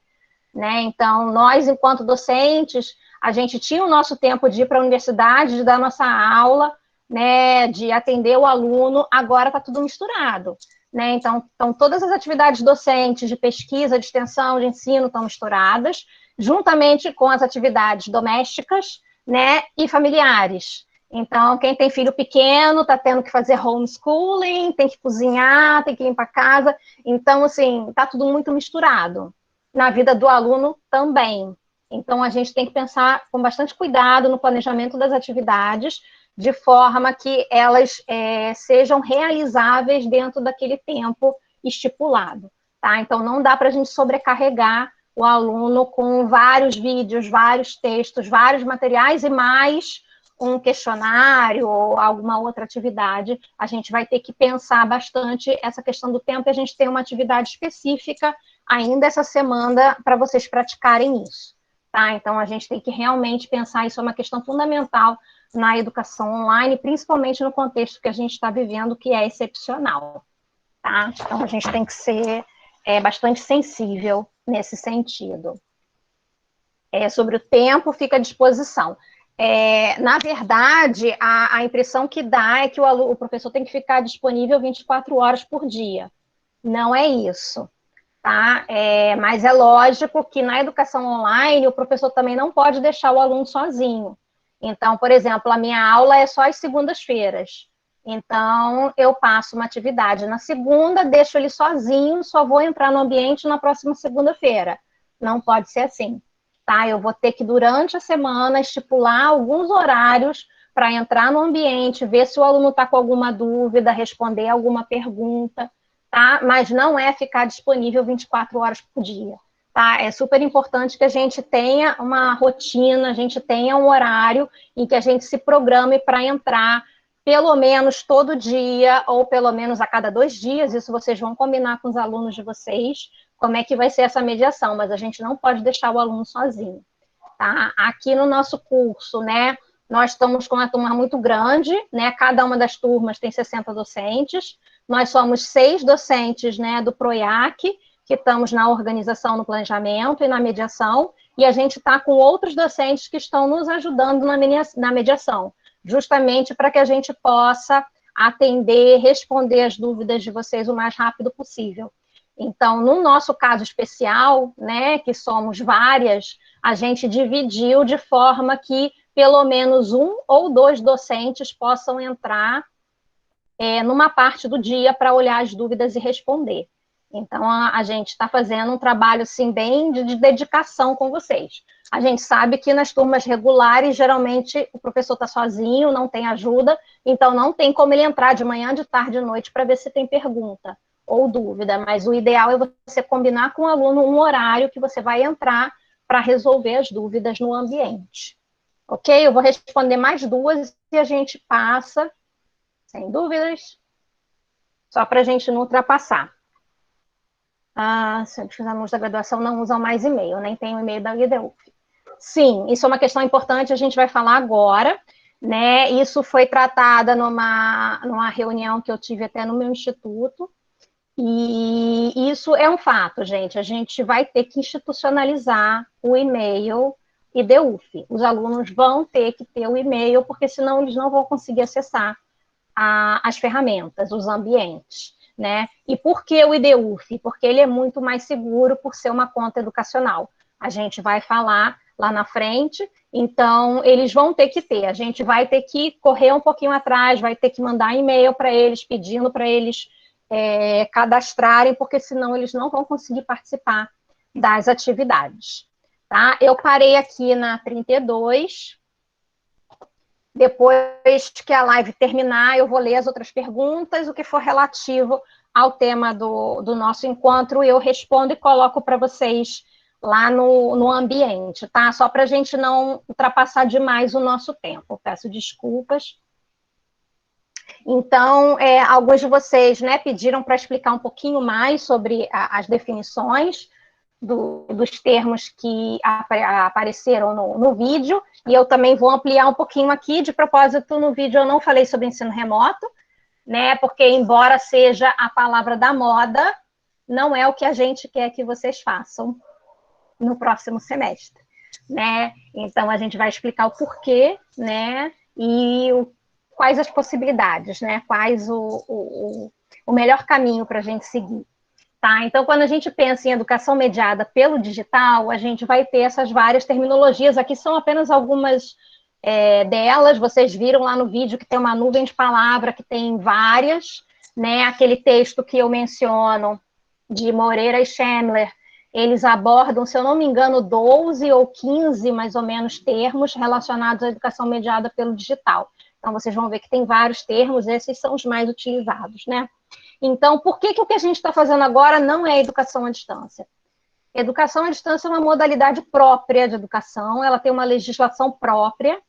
né? Então, nós, enquanto docentes, a gente tinha o nosso tempo de ir para a universidade, de dar nossa aula, né, de atender o aluno, agora está tudo misturado, né? Então, todas as atividades docentes, de pesquisa, de extensão, de ensino, estão misturadas, juntamente com as atividades domésticas, né, e familiares. Então, quem tem filho pequeno está tendo que fazer homeschooling, tem que cozinhar, tem que limpar a casa. Então, assim, está tudo muito misturado. Na vida do aluno também. Então, a gente tem que pensar com bastante cuidado no planejamento das atividades, de forma que elas sejam realizáveis dentro daquele tempo estipulado, tá? Então, não dá para a gente sobrecarregar o aluno com vários vídeos, vários textos, vários materiais e mais um questionário ou alguma outra atividade. A gente vai ter que pensar bastante essa questão do tempo, e a gente tem uma atividade específica ainda essa semana para vocês praticarem isso, tá? Então, a gente tem que realmente pensar, isso é uma questão fundamental na educação online, principalmente no contexto que a gente está vivendo, que é excepcional, tá? Então, a gente tem que ser bastante sensível nesse sentido. Sobre o tempo, fica à disposição. Na verdade, a impressão que dá é que o professor tem que ficar disponível 24 horas por dia. Não é isso, tá? Mas é lógico que na educação online o professor também não pode deixar o aluno sozinho. Então, por exemplo, a minha aula é só às segundas-feiras. Então, eu passo uma atividade na segunda, deixo ele sozinho, só vou entrar no ambiente na próxima segunda-feira. Não pode ser assim, tá? Eu vou ter que, durante a semana, estipular alguns horários para entrar no ambiente, ver se o aluno está com alguma dúvida, responder alguma pergunta, tá? Mas não é ficar disponível 24 horas por dia, tá? É super importante que a gente tenha uma rotina, a gente tenha um horário em que a gente se programe para entrar pelo menos todo dia, ou pelo menos a cada 2 dias, isso vocês vão combinar com os alunos de vocês, como é que vai ser essa mediação, mas a gente não pode deixar o aluno sozinho, tá? Aqui no nosso curso, né, nós estamos com uma turma muito grande, né, cada uma das turmas tem 60 docentes, nós somos 6 docentes, né, do PROIAC, que estamos na organização, no planejamento e na mediação, e a gente está com outros docentes que estão nos ajudando na mediação, justamente para que a gente possa atender, responder as dúvidas de vocês o mais rápido possível. Então, no nosso caso especial, né, que somos várias, a gente dividiu de forma que pelo menos 1 ou 2 docentes possam entrar numa parte do dia para olhar as dúvidas e responder. Então, a gente está fazendo um trabalho, assim, bem de dedicação com vocês. A gente sabe que nas turmas regulares, geralmente, o professor está sozinho, não tem ajuda, então não tem como ele entrar de manhã, de tarde, de noite, para ver se tem pergunta ou dúvida, mas o ideal é você combinar com o aluno um horário que você vai entrar para resolver as dúvidas no ambiente. Ok? Eu vou responder mais 2 e a gente passa, sem dúvidas, só para a gente não ultrapassar. Os alunos da graduação não usam mais e-mail, nem tem o e-mail da IDUF. Sim, isso é uma questão importante, a gente vai falar agora, né? Isso foi tratada numa reunião que eu tive até no meu instituto, e isso é um fato, gente. A gente vai ter que institucionalizar o e-mail IDUF. Os alunos vão ter que ter o e-mail, porque senão eles não vão conseguir acessar as ferramentas, os ambientes, né? E por que o IDUF? Porque ele é muito mais seguro por ser uma conta educacional. A gente vai falar lá na frente, então eles vão ter que ter. A gente vai ter que correr um pouquinho atrás, vai ter que mandar e-mail para eles, pedindo para eles cadastrarem, porque senão eles não vão conseguir participar das atividades, tá? Eu parei aqui na 32. Depois que a live terminar, eu vou ler as outras perguntas, o que for relativo ao tema do nosso encontro, eu respondo e coloco para vocês lá no ambiente, tá? Só para a gente não ultrapassar demais o nosso tempo. Peço desculpas. Então, alguns de vocês, né, pediram para explicar um pouquinho mais sobre as definições dos termos que apareceram no vídeo, e eu também vou ampliar um pouquinho aqui. De propósito, no vídeo eu não falei sobre ensino remoto, né, porque embora seja a palavra da moda, não é o que a gente quer que vocês façam no próximo semestre, né? Então, a gente vai explicar o porquê, né, e quais as possibilidades, né, quais o melhor caminho para a gente seguir. Tá? Então, quando a gente pensa em educação mediada pelo digital, a gente vai ter essas várias terminologias. Aqui são apenas algumas delas. Vocês viram lá no vídeo que tem uma nuvem de palavra, que tem várias, né? Aquele texto que eu menciono, de Moreira e Schemler, eles abordam, se eu não me engano, 12 ou 15, mais ou menos, termos relacionados à educação mediada pelo digital. Então, vocês vão ver que tem vários termos, esses são os mais utilizados, né? Então, por que o que a gente está fazendo agora não é educação à distância? Educação à distância é uma modalidade própria de educação, ela tem uma legislação própria,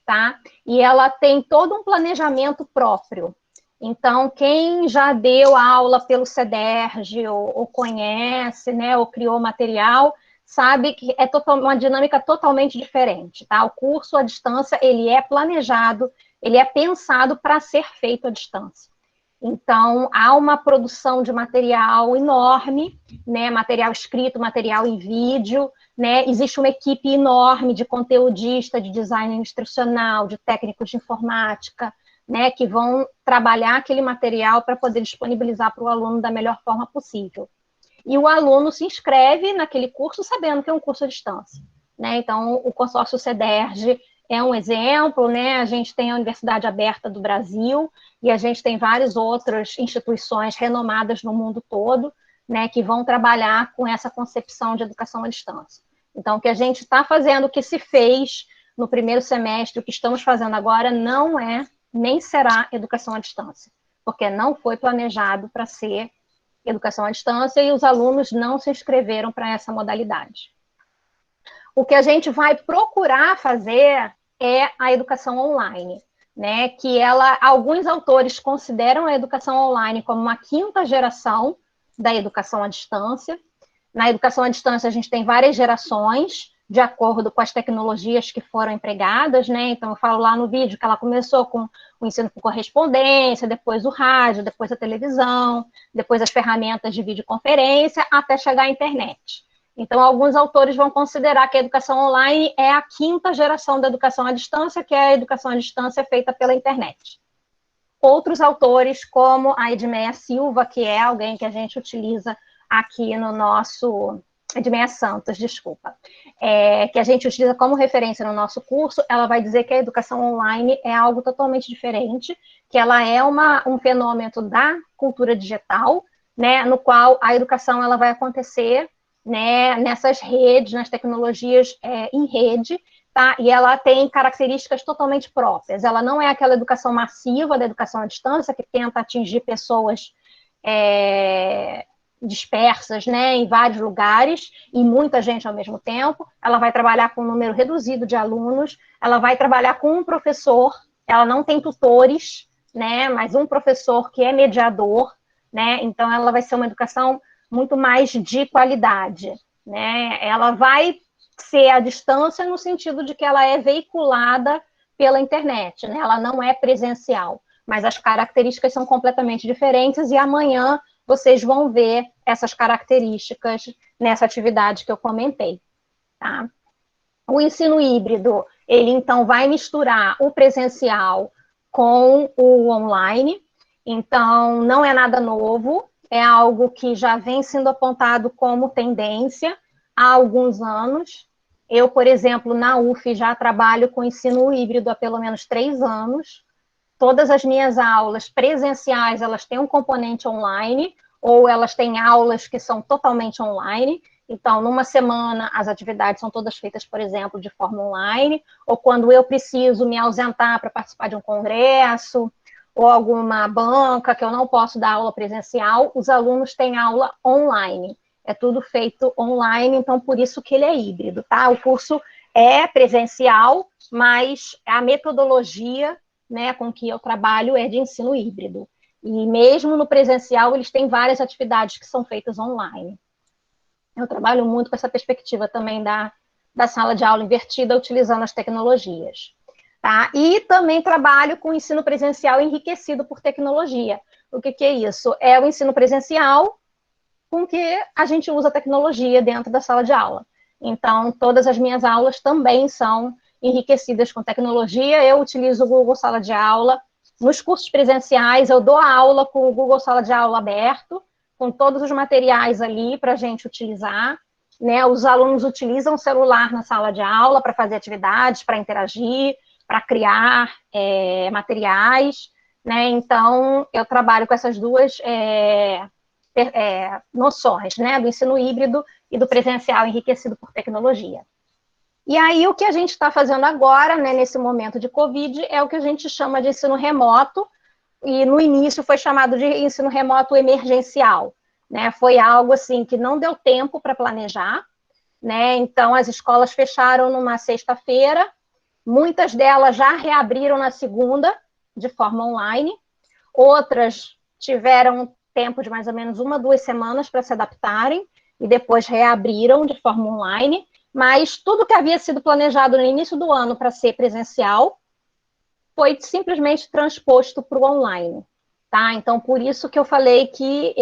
tá? E ela tem todo um planejamento próprio. Então, quem já deu aula pelo CEDERJ, ou conhece, né, ou criou material, sabe que é uma dinâmica totalmente diferente, tá? O curso à distância, ele é planejado, ele é pensado para ser feito à distância. Então, há uma produção de material enorme, né, material escrito, material em vídeo, né, existe uma equipe enorme de conteudista, de design instrucional, de técnicos de informática, né, que vão trabalhar aquele material para poder disponibilizar para o aluno da melhor forma possível. E o aluno se inscreve naquele curso sabendo que é um curso à distância, né? Então, o consórcio CEDERJ é um exemplo, né? A gente tem a Universidade Aberta do Brasil e a gente tem várias outras instituições renomadas no mundo todo, né, que vão trabalhar com essa concepção de educação à distância. Então, o que a gente está fazendo, o que se fez no primeiro semestre, o que estamos fazendo agora não é, nem será educação à distância, porque não foi planejado para ser educação à distância e os alunos não se inscreveram para essa modalidade. O que a gente vai procurar fazer é a educação online, né, que alguns autores consideram a educação online como uma quinta geração da educação à distância. Na educação à distância, a gente tem várias gerações, de acordo com as tecnologias que foram empregadas, né? Então, eu falo lá no vídeo que ela começou com o ensino por correspondência, depois o rádio, depois a televisão, depois as ferramentas de videoconferência, até chegar à internet. Então, alguns autores vão considerar que a educação online é a quinta geração da educação à distância, que é a educação à distância feita pela internet. Outros autores, como a Edmeia Silva, que é alguém que a gente utiliza aqui no nosso... Edmeia Santos, desculpa. Que a gente utiliza como referência no nosso curso, ela vai dizer que a educação online é algo totalmente diferente, que ela é um fenômeno da cultura digital, né, no qual a educação ela vai acontecer, né, nessas redes, nas tecnologias em rede, tá? E ela tem características totalmente próprias. Ela não é aquela educação massiva da educação à distância, que tenta atingir pessoas dispersas, né, em vários lugares, e muita gente ao mesmo tempo. Ela vai trabalhar com um número reduzido de alunos, ela vai trabalhar com um professor, ela não tem tutores, né, mas um professor que é mediador, né, então ela vai ser uma educação muito mais de qualidade, né, ela vai ser à distância no sentido de que ela é veiculada pela internet, né, ela não é presencial, mas as características são completamente diferentes, e amanhã vocês vão ver essas características nessa atividade que eu comentei, tá? O ensino híbrido, ele então vai misturar o presencial com o online, então não é nada novo, é algo que já vem sendo apontado como tendência há alguns anos. Eu, por exemplo, na UF já trabalho com ensino híbrido há pelo menos 3 anos, todas as minhas aulas presenciais, elas têm um componente online, ou elas têm aulas que são totalmente online. Então, numa semana, as atividades são todas feitas, por exemplo, de forma online, ou quando eu preciso me ausentar para participar de um congresso, ou alguma banca que eu não posso dar aula presencial, os alunos têm aula online. É tudo feito online, então por isso que ele é híbrido, tá? O curso é presencial, mas a metodologia, né, com que eu trabalho é de ensino híbrido. E mesmo no presencial, eles têm várias atividades que são feitas online. Eu trabalho muito com essa perspectiva também da sala de aula invertida, utilizando as tecnologias. Tá? E também trabalho com ensino presencial enriquecido por tecnologia. O que é isso? É o ensino presencial com que a gente usa tecnologia dentro da sala de aula. Então, todas as minhas aulas também são enriquecidas com tecnologia. Eu utilizo o Google Sala de Aula. Nos cursos presenciais, eu dou aula com o Google Sala de Aula aberto, com todos os materiais ali para a gente utilizar, né? Os alunos utilizam o celular na sala de aula para fazer atividades, para interagir, para criar materiais, né? Então, eu trabalho com essas duas noções, né? Do ensino híbrido e do presencial enriquecido por tecnologia. E aí, o que a gente está fazendo agora, né, nesse momento de Covid, é o que a gente chama de ensino remoto, e no início foi chamado de ensino remoto emergencial, né? Foi algo assim que não deu tempo para planejar, né? Então, as escolas fecharam numa sexta-feira, muitas delas já reabriram na segunda, de forma online, outras tiveram tempo de mais ou menos 1, 2 semanas para se adaptarem, e depois reabriram de forma online, mas tudo que havia sido planejado no início do ano para ser presencial foi simplesmente transposto para o online, tá? Então, por isso que eu falei que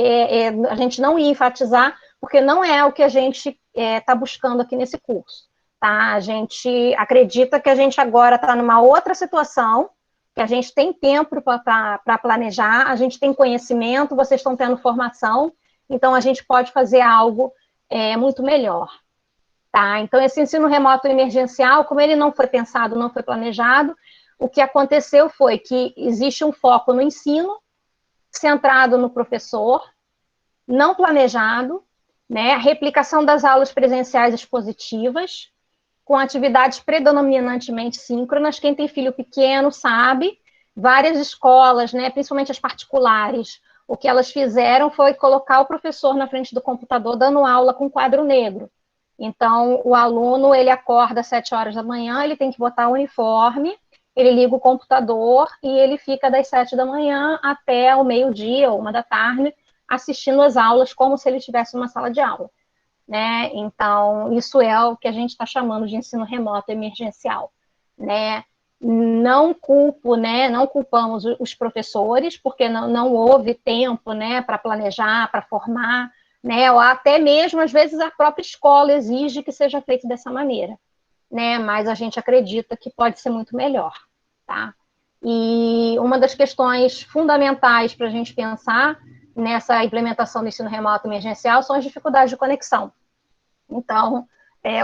a gente não ia enfatizar, porque não é o que a gente está buscando aqui nesse curso, tá? A gente acredita que a gente agora está numa outra situação, que a gente tem tempo para planejar, a gente tem conhecimento, vocês estão tendo formação, então a gente pode fazer algo muito melhor. Tá? Então, esse ensino remoto emergencial, como ele não foi pensado, não foi planejado, o que aconteceu foi que existe um foco no ensino, centrado no professor, não planejado, né? Replicação das aulas presenciais expositivas, com atividades predominantemente síncronas. Quem tem filho pequeno sabe, várias escolas, né, principalmente as particulares, o que elas fizeram foi colocar o professor na frente do computador dando aula com quadro negro. Então, o aluno, ele acorda às 7 horas da manhã, ele tem que botar o uniforme, ele liga o computador e ele fica das 7 da manhã até o meio-dia ou 1 da tarde, assistindo as aulas como se ele estivesse numa sala de aula, né? Então, isso é o que a gente está chamando de ensino remoto emergencial, né? Não culpo, né? Não culpamos os professores, porque não houve tempo, né, para planejar, para formar, né? Ou até mesmo, às vezes, a própria escola exige que seja feito dessa maneira, né? Mas a gente acredita que pode ser muito melhor, tá? E uma das questões fundamentais para a gente pensar nessa implementação do ensino remoto emergencial são as dificuldades de conexão. Então,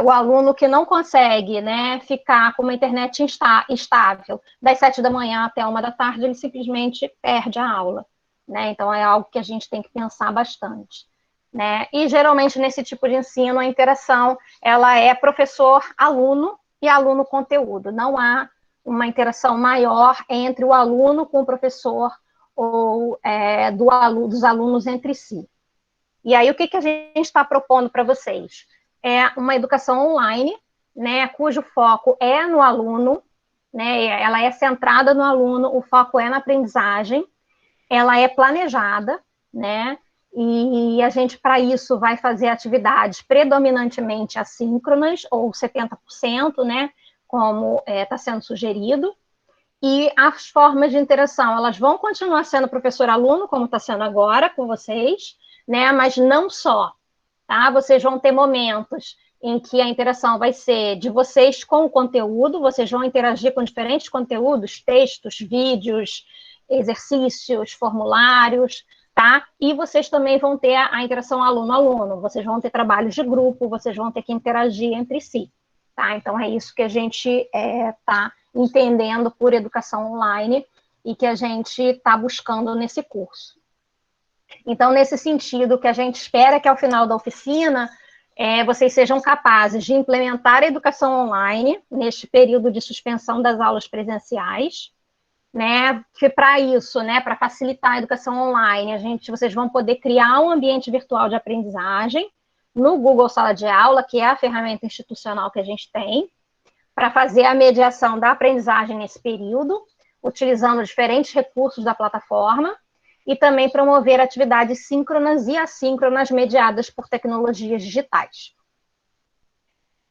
o aluno que não consegue, né, ficar com uma internet estável das 7 da manhã até 1 da tarde, ele simplesmente perde a aula, né? Então, é algo que a gente tem que pensar bastante, né? E, geralmente, nesse tipo de ensino, a interação, ela é professor-aluno e aluno-conteúdo. Não há uma interação maior entre o aluno com o professor ou dos alunos entre si. E aí, o que a gente está propondo para vocês? É uma educação online, né, cujo foco é no aluno, né, ela é centrada no aluno, o foco é na aprendizagem, ela é planejada, né, e a gente, para isso, vai fazer atividades predominantemente assíncronas, ou 70%, né, como está sendo sugerido, e as formas de interação, elas vão continuar sendo professor-aluno, como está sendo agora com vocês, né, mas não só, tá? Vocês vão ter momentos em que a interação vai ser de vocês com o conteúdo, vocês vão interagir com diferentes conteúdos, textos, vídeos, exercícios, formulários, tá? E vocês também vão ter a interação aluno-aluno, vocês vão ter trabalhos de grupo, vocês vão ter que interagir entre si, tá? Então, é isso que a gente está entendendo por educação online e que a gente está buscando nesse curso. Então, nesse sentido, o que a gente espera é que ao final da oficina, vocês sejam capazes de implementar a educação online neste período de suspensão das aulas presenciais, né? Que para isso, né, para facilitar a educação online, vocês vão poder criar um ambiente virtual de aprendizagem no Google Sala de Aula, que é a ferramenta institucional que a gente tem, para fazer a mediação da aprendizagem nesse período, utilizando diferentes recursos da plataforma, e também promover atividades síncronas e assíncronas mediadas por tecnologias digitais.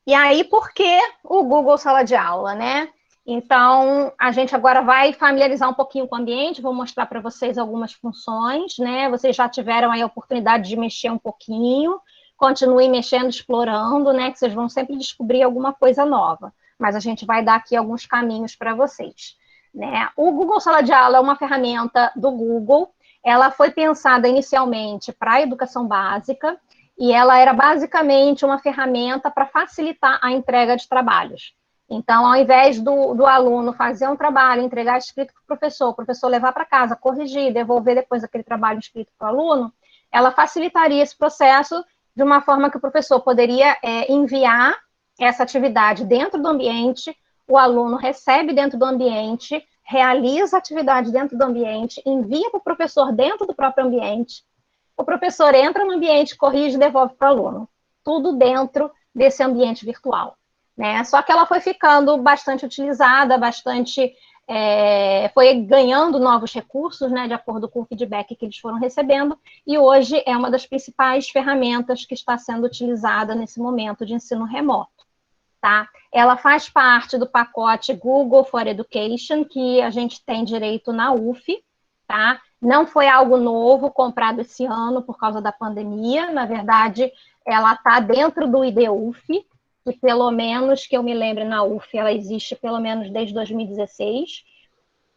E aí, por que o Google Sala de Aula, né? Então, a gente agora vai familiarizar um pouquinho com o ambiente, vou mostrar para vocês algumas funções, né? Vocês já tiveram aí a oportunidade de mexer um pouquinho, continuem mexendo, explorando, né? Que vocês vão sempre descobrir alguma coisa nova. Mas a gente vai dar aqui alguns caminhos para vocês, né? O Google Sala de Aula é uma ferramenta do Google. Ela foi pensada inicialmente para a educação básica e ela era basicamente uma ferramenta para facilitar a entrega de trabalhos. Então, ao invés do aluno fazer um trabalho, entregar escrito para o professor levar para casa, corrigir, devolver depois aquele trabalho escrito para o aluno, ela facilitaria esse processo de uma forma que o professor poderia enviar essa atividade dentro do ambiente, o aluno recebe dentro do ambiente, realiza a atividade dentro do ambiente, envia para o professor dentro do próprio ambiente, o professor entra no ambiente, corrige e devolve para o aluno. Tudo dentro desse ambiente virtual, né? Só que ela foi ficando bastante utilizada, foi ganhando novos recursos, né, de acordo com o feedback que eles foram recebendo, e hoje é uma das principais ferramentas que está sendo utilizada nesse momento de ensino remoto. Tá? Ela faz parte do pacote Google for Education, que a gente tem direito na UF, tá? Não foi algo novo comprado esse ano por causa da pandemia, na verdade, ela está dentro do IDUF, que pelo menos que eu me lembre na UF, ela existe pelo menos desde 2016,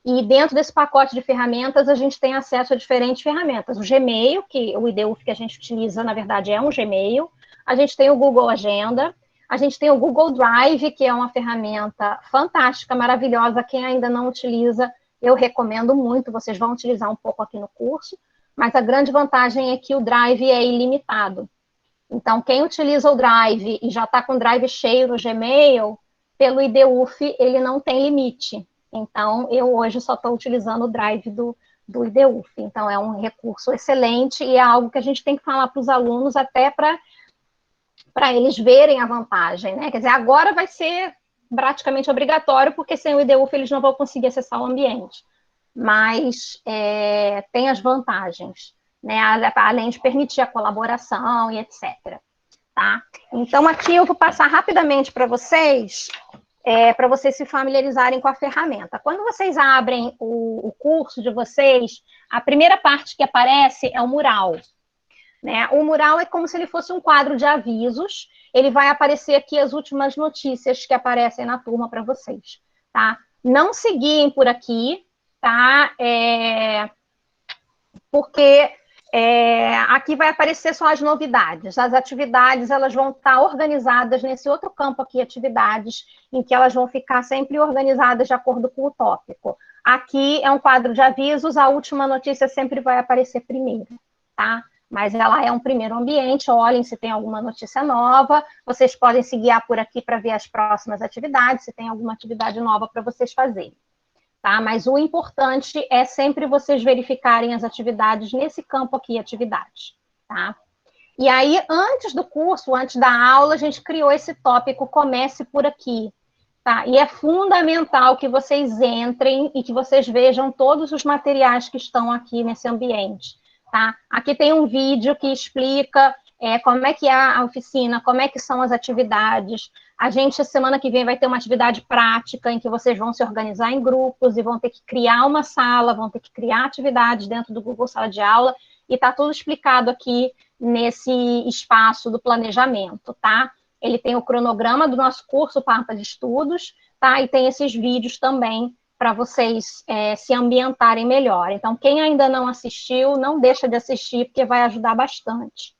E dentro desse pacote de ferramentas, a gente tem acesso a diferentes ferramentas. O Gmail, que o IDUF que a gente utiliza, na verdade, é um Gmail. A gente tem o Google Agenda. A gente tem o Google Drive, que é uma ferramenta fantástica, maravilhosa. Quem ainda não utiliza, eu recomendo muito. Vocês vão utilizar um pouco aqui no curso. Mas a grande vantagem é que o Drive é ilimitado. Então, quem utiliza o Drive e já está com o Drive cheio no Gmail, pelo IDUF, ele não tem limite. Então, eu hoje só estou utilizando o Drive do IDUF. Então, é um recurso excelente e é algo que a gente tem que falar para os alunos até para eles verem a vantagem, né? Quer dizer, agora vai ser praticamente obrigatório, porque sem o IDUF eles não vão conseguir acessar o ambiente. Mas tem as vantagens, né? Além de permitir a colaboração e etc. Tá? Então, aqui eu vou passar rapidamente para vocês se familiarizarem com a ferramenta. Quando vocês abrem o curso de vocês, a primeira parte que aparece é o mural. Né? O mural é como se ele fosse um quadro de avisos, ele vai aparecer aqui as últimas notícias que aparecem na turma para vocês. Tá? Não seguiem por aqui, tá? Porque aqui vai aparecer só as novidades. As atividades, elas vão estar organizadas nesse outro campo aqui, atividades, em que elas vão ficar sempre organizadas de acordo com o tópico. Aqui é um quadro de avisos, a última notícia sempre vai aparecer primeiro, tá? Mas ela é um primeiro ambiente, olhem se tem alguma notícia nova, vocês podem se guiar por aqui para ver as próximas atividades, se tem alguma atividade nova para vocês fazerem. Tá? Mas o importante é sempre vocês verificarem as atividades nesse campo aqui, atividades. Tá? E aí, antes do curso, antes da aula, a gente criou esse tópico Comece por Aqui. Tá? E é fundamental que vocês entrem e que vocês vejam todos os materiais que estão aqui nesse ambiente. Tá? Aqui tem um vídeo que explica como é que é a oficina, como é que são as atividades. A gente, semana que vem, vai ter uma atividade prática em que vocês vão se organizar em grupos e vão ter que criar uma sala, vão ter que criar atividades dentro do Google Sala de Aula, e está tudo explicado aqui nesse espaço do planejamento, tá? Ele tem o cronograma do nosso curso, o mapa de estudos, tá? E tem esses vídeos também para vocês se ambientarem melhor. Então, quem ainda não assistiu, não deixa de assistir, porque vai ajudar bastante.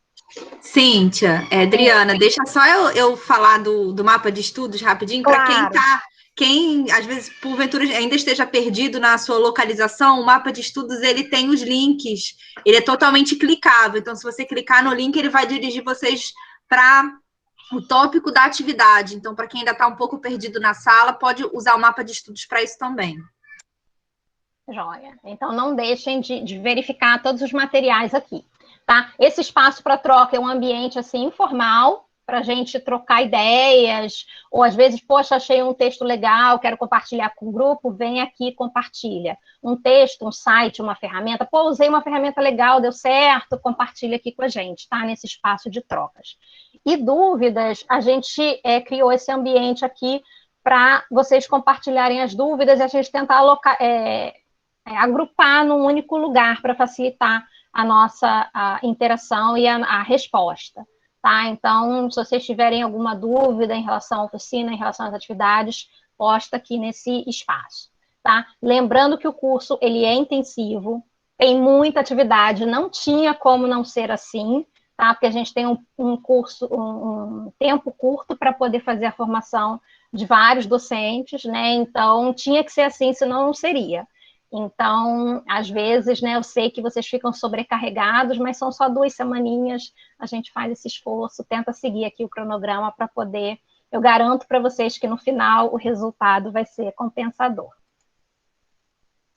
Cíntia, Adriana, deixa só eu falar do mapa de estudos rapidinho, claro. Para quem às vezes, porventura, ainda esteja perdido na sua localização, o mapa de estudos, ele tem os links, ele é totalmente clicável, então se você clicar no link, ele vai dirigir vocês para o tópico da atividade, então para quem ainda está um pouco perdido na sala, pode usar o mapa de estudos para isso também. Joia, então não deixem de verificar todos os materiais aqui. Tá? Esse espaço para troca é um ambiente assim, informal, para a gente trocar ideias, ou às vezes, poxa, achei um texto legal, quero compartilhar com o grupo, vem aqui e compartilha. Um texto, um site, uma ferramenta, pô, usei uma ferramenta legal, deu certo, compartilha aqui com a gente, tá? Nesse espaço de trocas. E dúvidas, a gente criou esse ambiente aqui para vocês compartilharem as dúvidas e a gente tentar agrupar num único lugar para facilitar a nossa interação e a resposta, tá? Então, se vocês tiverem alguma dúvida em relação à oficina, em relação às atividades, posta aqui nesse espaço, tá? Lembrando que o curso, ele é intensivo, tem muita atividade, não tinha como não ser assim, tá? Porque a gente tem um tempo curto para poder fazer a formação de vários docentes, né? Então, tinha que ser assim, senão não seria. Então, às vezes, né, eu sei que vocês ficam sobrecarregados, mas são só 2 semaninhas, a gente faz esse esforço, tenta seguir aqui o cronograma para poder, eu garanto para vocês que no final o resultado vai ser compensador.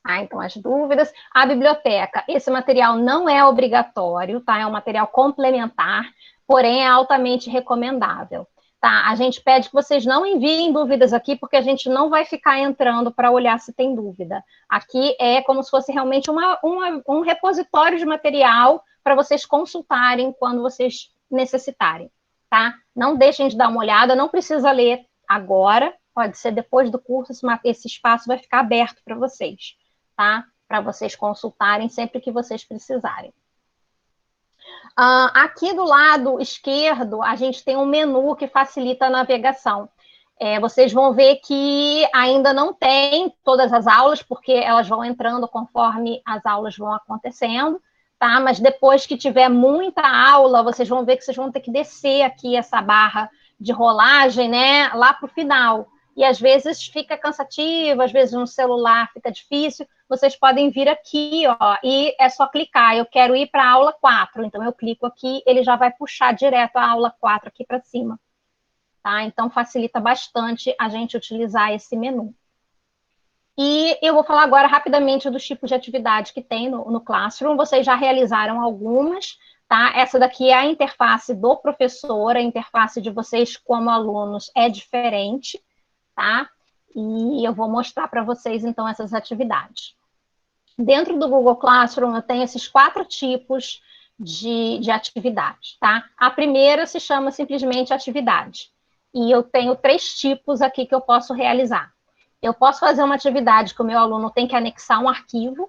Então, as dúvidas. A biblioteca, esse material não é obrigatório, tá? É um material complementar, porém é altamente recomendável. Tá, a gente pede que vocês não enviem dúvidas aqui, porque a gente não vai ficar entrando para olhar se tem dúvida. Aqui é como se fosse realmente um repositório de material para vocês consultarem quando vocês necessitarem, tá? Não deixem de dar uma olhada, não precisa ler agora, pode ser depois do curso, esse espaço vai ficar aberto para vocês, tá? Para vocês consultarem sempre que vocês precisarem. Aqui do lado esquerdo, a gente tem um menu que facilita a navegação. vocês vão ver que ainda não tem todas as aulas, porque elas vão entrando conforme as aulas vão acontecendo, tá? Mas depois que tiver muita aula, vocês vão ver que vocês vão ter que descer aqui essa barra de rolagem, né, lá para o final. E às vezes fica cansativo, às vezes no celular fica difícil. Vocês podem vir aqui, ó, e é só clicar. Eu quero ir para a aula 4, então eu clico aqui, ele já vai puxar direto a aula 4 aqui para cima. Tá? Então, facilita bastante a gente utilizar esse menu. E eu vou falar agora rapidamente dos tipos de atividade que tem no Classroom. Vocês já realizaram algumas, tá? Essa daqui é a interface do professor, a interface de vocês como alunos é diferente, tá? E eu vou mostrar para vocês, então, essas atividades. Dentro do Google Classroom, eu tenho esses 4 tipos de atividade, tá? A primeira se chama simplesmente atividade. E eu tenho 3 tipos aqui que eu posso realizar. Eu posso fazer uma atividade que o meu aluno tem que anexar um arquivo.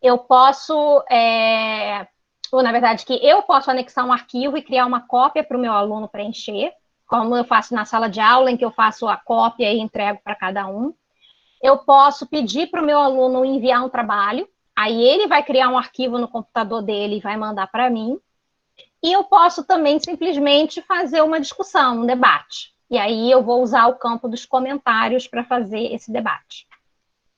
Eu posso, ou na verdade, que eu posso anexar um arquivo e criar uma cópia para o meu aluno preencher, como eu faço na sala de aula, em que eu faço a cópia e entrego para cada um. Eu posso pedir para o meu aluno enviar um trabalho, aí ele vai criar um arquivo no computador dele e vai mandar para mim. E eu posso também simplesmente fazer uma discussão, um debate. E aí eu vou usar o campo dos comentários para fazer esse debate.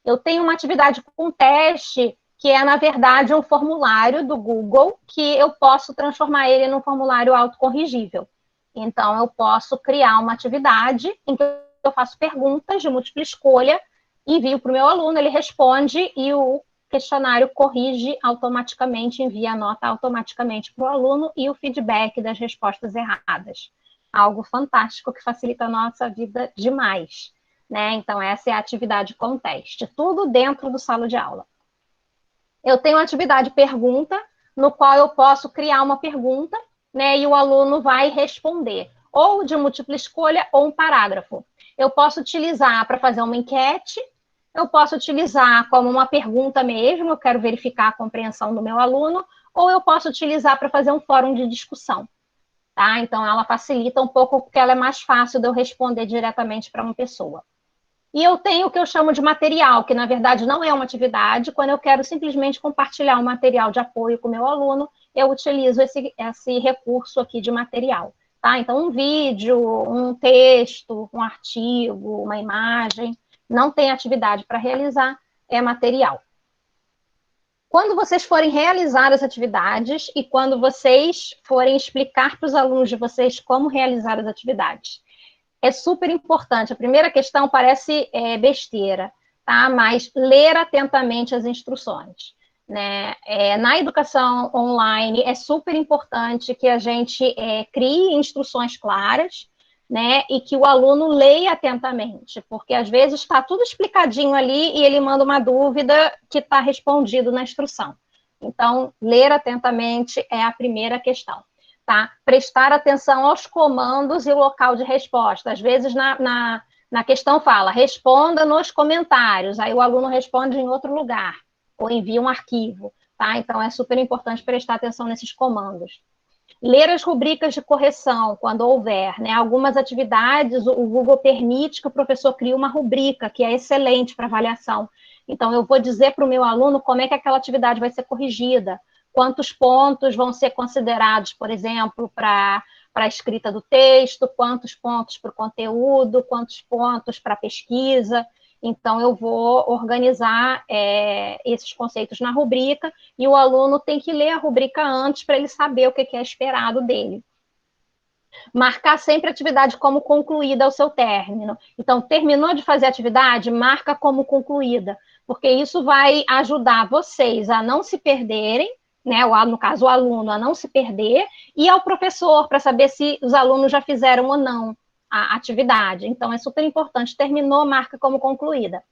Eu tenho uma atividade com teste, que é, na verdade, um formulário do Google, que eu posso transformar ele num formulário autocorrigível. Então, eu posso criar uma atividade em que eu faço perguntas de múltipla escolha, envio para o meu aluno, ele responde e o questionário corrige automaticamente, envia a nota automaticamente para o aluno e o feedback das respostas erradas. Algo fantástico que facilita a nossa vida demais, né? Então, essa é a atividade com teste, tudo dentro do sala de aula. Eu tenho a atividade pergunta, no qual eu posso criar uma pergunta, né? E o aluno vai responder, ou de múltipla escolha ou um parágrafo. Eu posso utilizar para fazer uma enquete, eu posso utilizar como uma pergunta mesmo, eu quero verificar a compreensão do meu aluno, ou eu posso utilizar para fazer um fórum de discussão, tá? Então, ela facilita um pouco, porque ela é mais fácil de eu responder diretamente para uma pessoa. E eu tenho o que eu chamo de material, que na verdade não é uma atividade. Quando eu quero simplesmente compartilhar um material de apoio com o meu aluno, eu utilizo esse recurso aqui de material, tá? Então, um vídeo, um texto, um artigo, uma imagem, não tem atividade para realizar, é material. Quando vocês forem realizar as atividades e quando vocês forem explicar para os alunos de vocês como realizar as atividades, é super importante. A primeira questão parece besteira, tá? Mas ler atentamente as instruções, né? Na educação online, é super importante que a gente crie instruções claras, né? E que o aluno leia atentamente, porque às vezes está tudo explicadinho ali e ele manda uma dúvida que está respondido na instrução. Então, ler atentamente é a primeira questão. Tá? Prestar atenção aos comandos e o local de resposta. Às vezes, na questão fala, responda nos comentários, aí o aluno responde em outro lugar, ou envia um arquivo. Tá? Então, é super importante prestar atenção nesses comandos. Ler as rubricas de correção, quando houver, né? Algumas atividades, o Google permite que o professor crie uma rubrica, que é excelente para avaliação. Então, eu vou dizer para o meu aluno como é que aquela atividade vai ser corrigida, quantos pontos vão ser considerados, por exemplo, para a escrita do texto, quantos pontos para o conteúdo, quantos pontos para a pesquisa. Então, eu vou organizar esses conceitos na rubrica e o aluno tem que ler a rubrica antes para ele saber o que é esperado dele. Marcar sempre a atividade como concluída ao seu término. Então, terminou de fazer a atividade, marca como concluída, porque isso vai ajudar vocês a não se perderem, né, no caso, o aluno a não se perder, e ao professor, para saber se os alunos já fizeram ou não a atividade. Então, é super importante. Terminou, marca como concluída.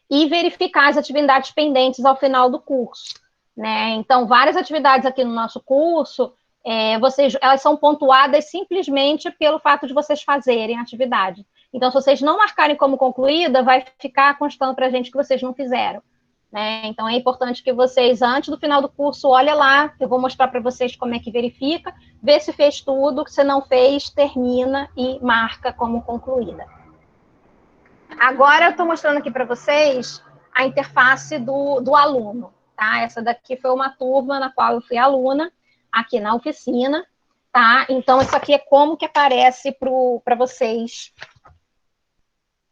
E verificar as atividades pendentes ao final do curso, né? Então, várias atividades aqui no nosso curso, elas são pontuadas simplesmente pelo fato de vocês fazerem a atividade. Então, se vocês não marcarem como concluída, vai ficar constando para a gente que vocês não fizeram, né? Então, é importante que vocês, antes do final do curso, olhem lá, eu vou mostrar para vocês como é que verifica, vê se fez tudo, se não fez, termina e marca como concluída. Agora, eu estou mostrando aqui para vocês a interface do aluno, tá? Essa daqui foi uma turma na qual eu fui aluna, aqui na oficina, tá? Então, isso aqui é como que aparece para vocês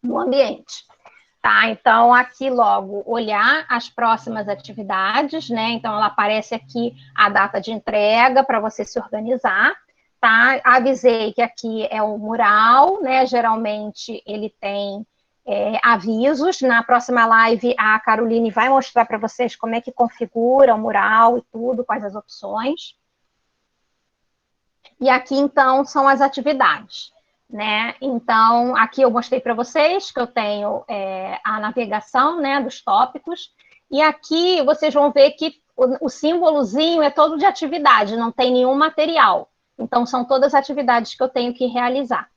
no ambiente. Tá, então, aqui logo, olhar as próximas atividades, né? Então, ela aparece aqui a data de entrega para você se organizar, tá? Avisei que aqui é o mural, né? Geralmente, ele tem avisos. Na próxima live, a Caroline vai mostrar para vocês como é que configura o mural e tudo, quais as opções. E aqui, então, são as atividades. Né? Então, aqui eu mostrei para vocês que eu tenho a navegação, né, dos tópicos, e aqui vocês vão ver que o símbolozinho é todo de atividade, não tem nenhum material. Então, são todas atividades que eu tenho que realizar.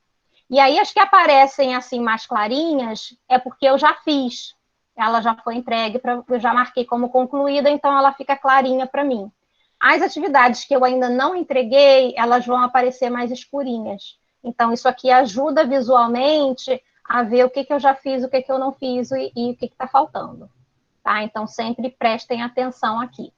E aí, as que aparecem assim mais clarinhas, é porque eu já fiz. Ela já foi entregue, eu já marquei como concluída, então ela fica clarinha para mim. As atividades que eu ainda não entreguei, elas vão aparecer mais escurinhas. Então, isso aqui ajuda visualmente a ver o que eu já fiz, o que eu não fiz e o que está faltando. Tá? Então, sempre prestem atenção aqui.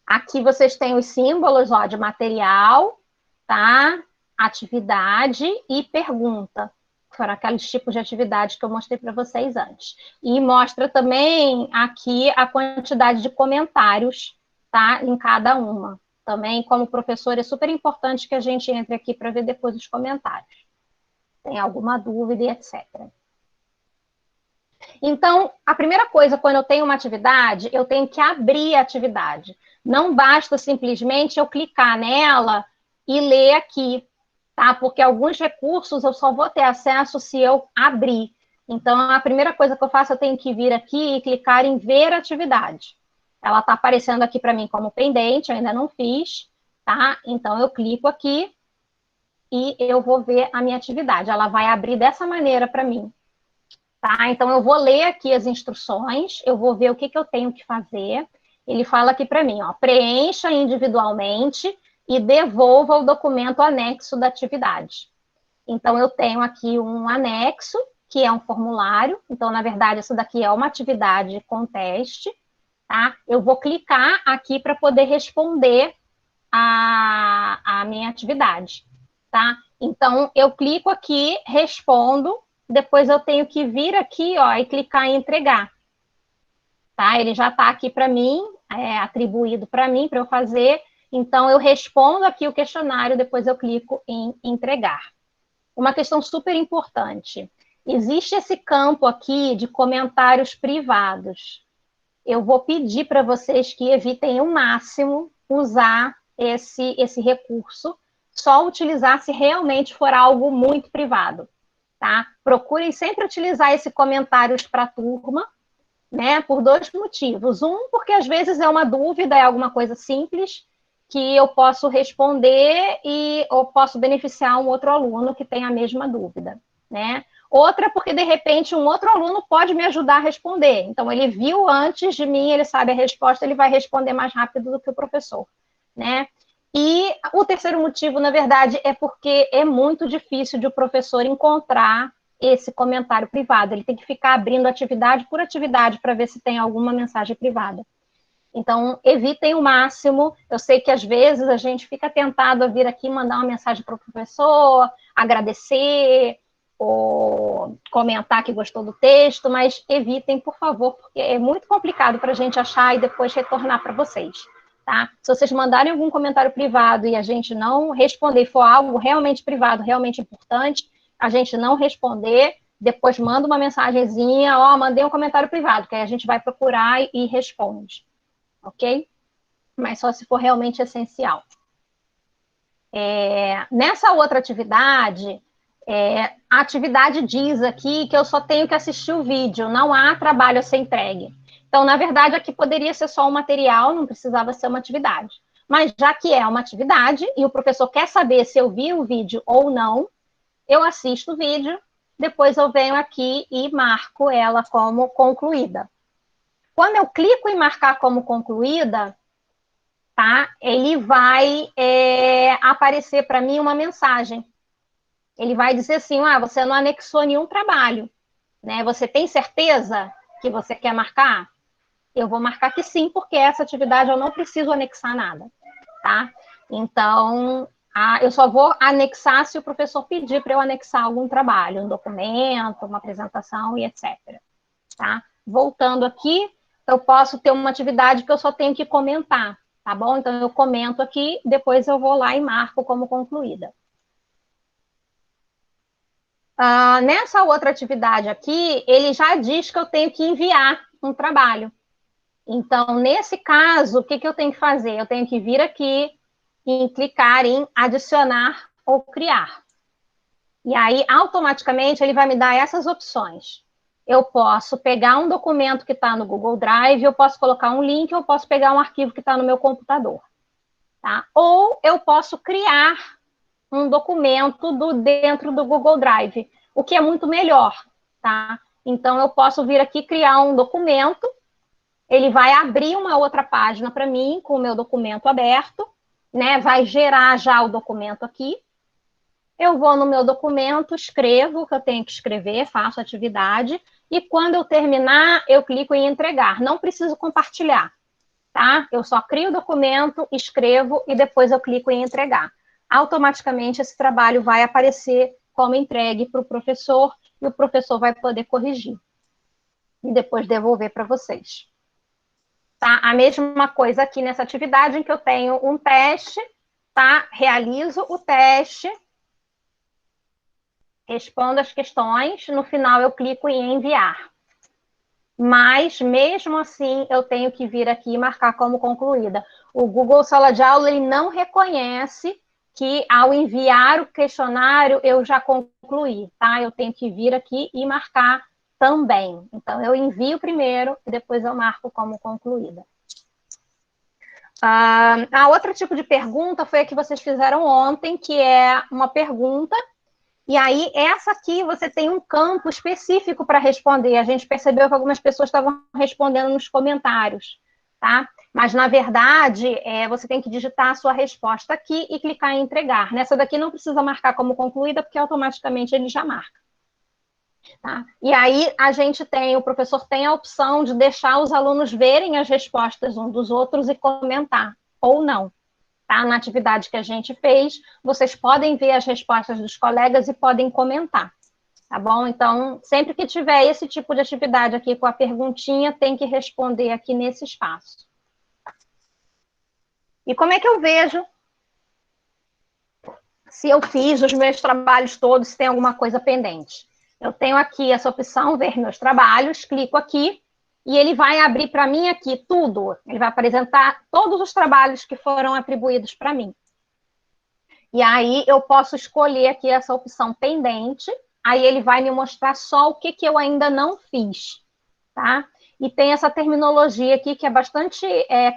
Aqui vocês têm os símbolos ó, de material, tá? Atividade e pergunta. Foram aqueles tipos de atividade que eu mostrei para vocês antes. E mostra também aqui a quantidade de comentários, tá? Em cada uma. Também, como professor, é super importante que a gente entre aqui para ver depois os comentários. Tem alguma dúvida e etc. Então, a primeira coisa, quando eu tenho uma atividade, eu tenho que abrir a atividade. Não basta simplesmente eu clicar nela e ler aqui, tá? Porque alguns recursos eu só vou ter acesso se eu abrir. Então, a primeira coisa que eu faço, eu tenho que vir aqui e clicar em ver atividade. Ela está aparecendo aqui para mim como pendente, eu ainda não fiz, tá? Então, eu clico aqui e eu vou ver a minha atividade. Ela vai abrir dessa maneira para mim, tá? Então, eu vou ler aqui as instruções, eu vou ver o que eu tenho que fazer. Ele fala aqui para mim, ó, preencha individualmente e devolva o documento anexo da atividade. Então, eu tenho aqui um anexo, que é um formulário. Então, na verdade, isso daqui é uma atividade com teste. Tá? Eu vou clicar aqui para poder responder a minha atividade, tá? Então, eu clico aqui, respondo, depois eu tenho que vir aqui, ó, e clicar em entregar, tá? Ele já está aqui para mim, atribuído para mim, para eu fazer, então eu respondo aqui o questionário, depois eu clico em entregar. Uma questão super importante, existe esse campo aqui de comentários privados. Eu vou pedir para vocês que evitem ao máximo usar esse recurso, só utilizar se realmente for algo muito privado, tá? Procurem sempre utilizar esse comentários para a turma, né? Por dois motivos. Um, porque às vezes é uma dúvida, é alguma coisa simples, que eu posso responder e eu posso beneficiar um outro aluno que tem a mesma dúvida, né? Outra, porque, de repente, um outro aluno pode me ajudar a responder. Então, ele viu antes de mim, ele sabe a resposta, ele vai responder mais rápido do que o professor, né? E o terceiro motivo, na verdade, é porque é muito difícil de o professor encontrar esse comentário privado. Ele tem que ficar abrindo atividade por atividade para ver se tem alguma mensagem privada. Então, evitem o máximo. Eu sei que, às vezes, a gente fica tentado a vir aqui mandar uma mensagem para o professor, agradecer, ou comentar que gostou do texto, mas evitem, por favor, porque é muito complicado para a gente achar e depois retornar para vocês, tá? Se vocês mandarem algum comentário privado e a gente não responder, for algo realmente privado, realmente importante, a gente não responder, depois manda uma mensagenzinha, ó, mandei um comentário privado, que aí a gente vai procurar e responde, ok? Mas só se for realmente essencial. Nessa outra atividade, a atividade diz aqui que eu só tenho que assistir o vídeo, não há trabalho a ser entregue. Então, na verdade, aqui poderia ser só um material, não precisava ser uma atividade. Mas já que é uma atividade e o professor quer saber se eu vi o vídeo ou não, eu assisto o vídeo, depois eu venho aqui e marco ela como concluída. Quando eu clico em marcar como concluída, tá? Ele vai aparecer para mim uma mensagem. Ele vai dizer assim, você não anexou nenhum trabalho, né? Você tem certeza que você quer marcar? Eu vou marcar que sim, porque essa atividade eu não preciso anexar nada, tá? Então, eu só vou anexar se o professor pedir para eu anexar algum trabalho, um documento, uma apresentação e etc. Tá? Voltando aqui, eu posso ter uma atividade que eu só tenho que comentar, tá bom? Então, eu comento aqui, depois eu vou lá e marco como concluída. Nessa outra atividade aqui, ele já diz que eu tenho que enviar um trabalho. Então, nesse caso, o que eu tenho que fazer? Eu tenho que vir aqui e clicar em adicionar ou criar. E aí, automaticamente, ele vai me dar essas opções. Eu posso pegar um documento que está no Google Drive, eu posso colocar um link, eu posso pegar um arquivo que está no meu computador. Tá? Ou eu posso criar um documento dentro do Google Drive, o que é muito melhor. Tá? Então, eu posso vir aqui criar um documento, ele vai abrir uma outra página para mim, com o meu documento aberto, né? Vai gerar já o documento aqui. Eu vou no meu documento, escrevo o que eu tenho que escrever, faço a atividade, e quando eu terminar, eu clico em entregar. Não preciso compartilhar, tá? Eu só crio o documento, escrevo, e depois eu clico em entregar. Automaticamente, esse trabalho vai aparecer como entregue para o professor, e o professor vai poder corrigir. E depois devolver para vocês. Tá? A mesma coisa aqui nessa atividade, em que eu tenho um teste, tá? Realizo o teste, respondo as questões, no final eu clico em enviar. Mas, mesmo assim, eu tenho que vir aqui e marcar como concluída. O Google Sala de Aula, ele não reconhece que, ao enviar o questionário, eu já concluí, tá? Eu tenho que vir aqui e marcar também. Então, eu envio primeiro e depois eu marco como concluída. Outro tipo de pergunta foi a que vocês fizeram ontem, que é uma pergunta, e aí essa aqui você tem um campo específico para responder. A gente percebeu que algumas pessoas estavam respondendo nos comentários, tá? Mas, na verdade, você tem que digitar a sua resposta aqui e clicar em entregar. Nessa daqui não precisa marcar como concluída, porque automaticamente ele já marca. Tá? E aí o professor tem a opção de deixar os alunos verem as respostas uns dos outros e comentar, ou não. Tá? Na atividade que a gente fez, vocês podem ver as respostas dos colegas e podem comentar. Tá bom? Então, sempre que tiver esse tipo de atividade aqui com a perguntinha, tem que responder aqui nesse espaço. E como é que eu vejo se eu fiz os meus trabalhos todos, se tem alguma coisa pendente? Eu tenho aqui essa opção, ver meus trabalhos, clico aqui, e ele vai abrir para mim aqui tudo. Ele vai apresentar todos os trabalhos que foram atribuídos para mim. E aí eu posso escolher aqui essa opção pendente, aí ele vai me mostrar só o que eu ainda não fiz, tá? E tem essa terminologia aqui que é bastante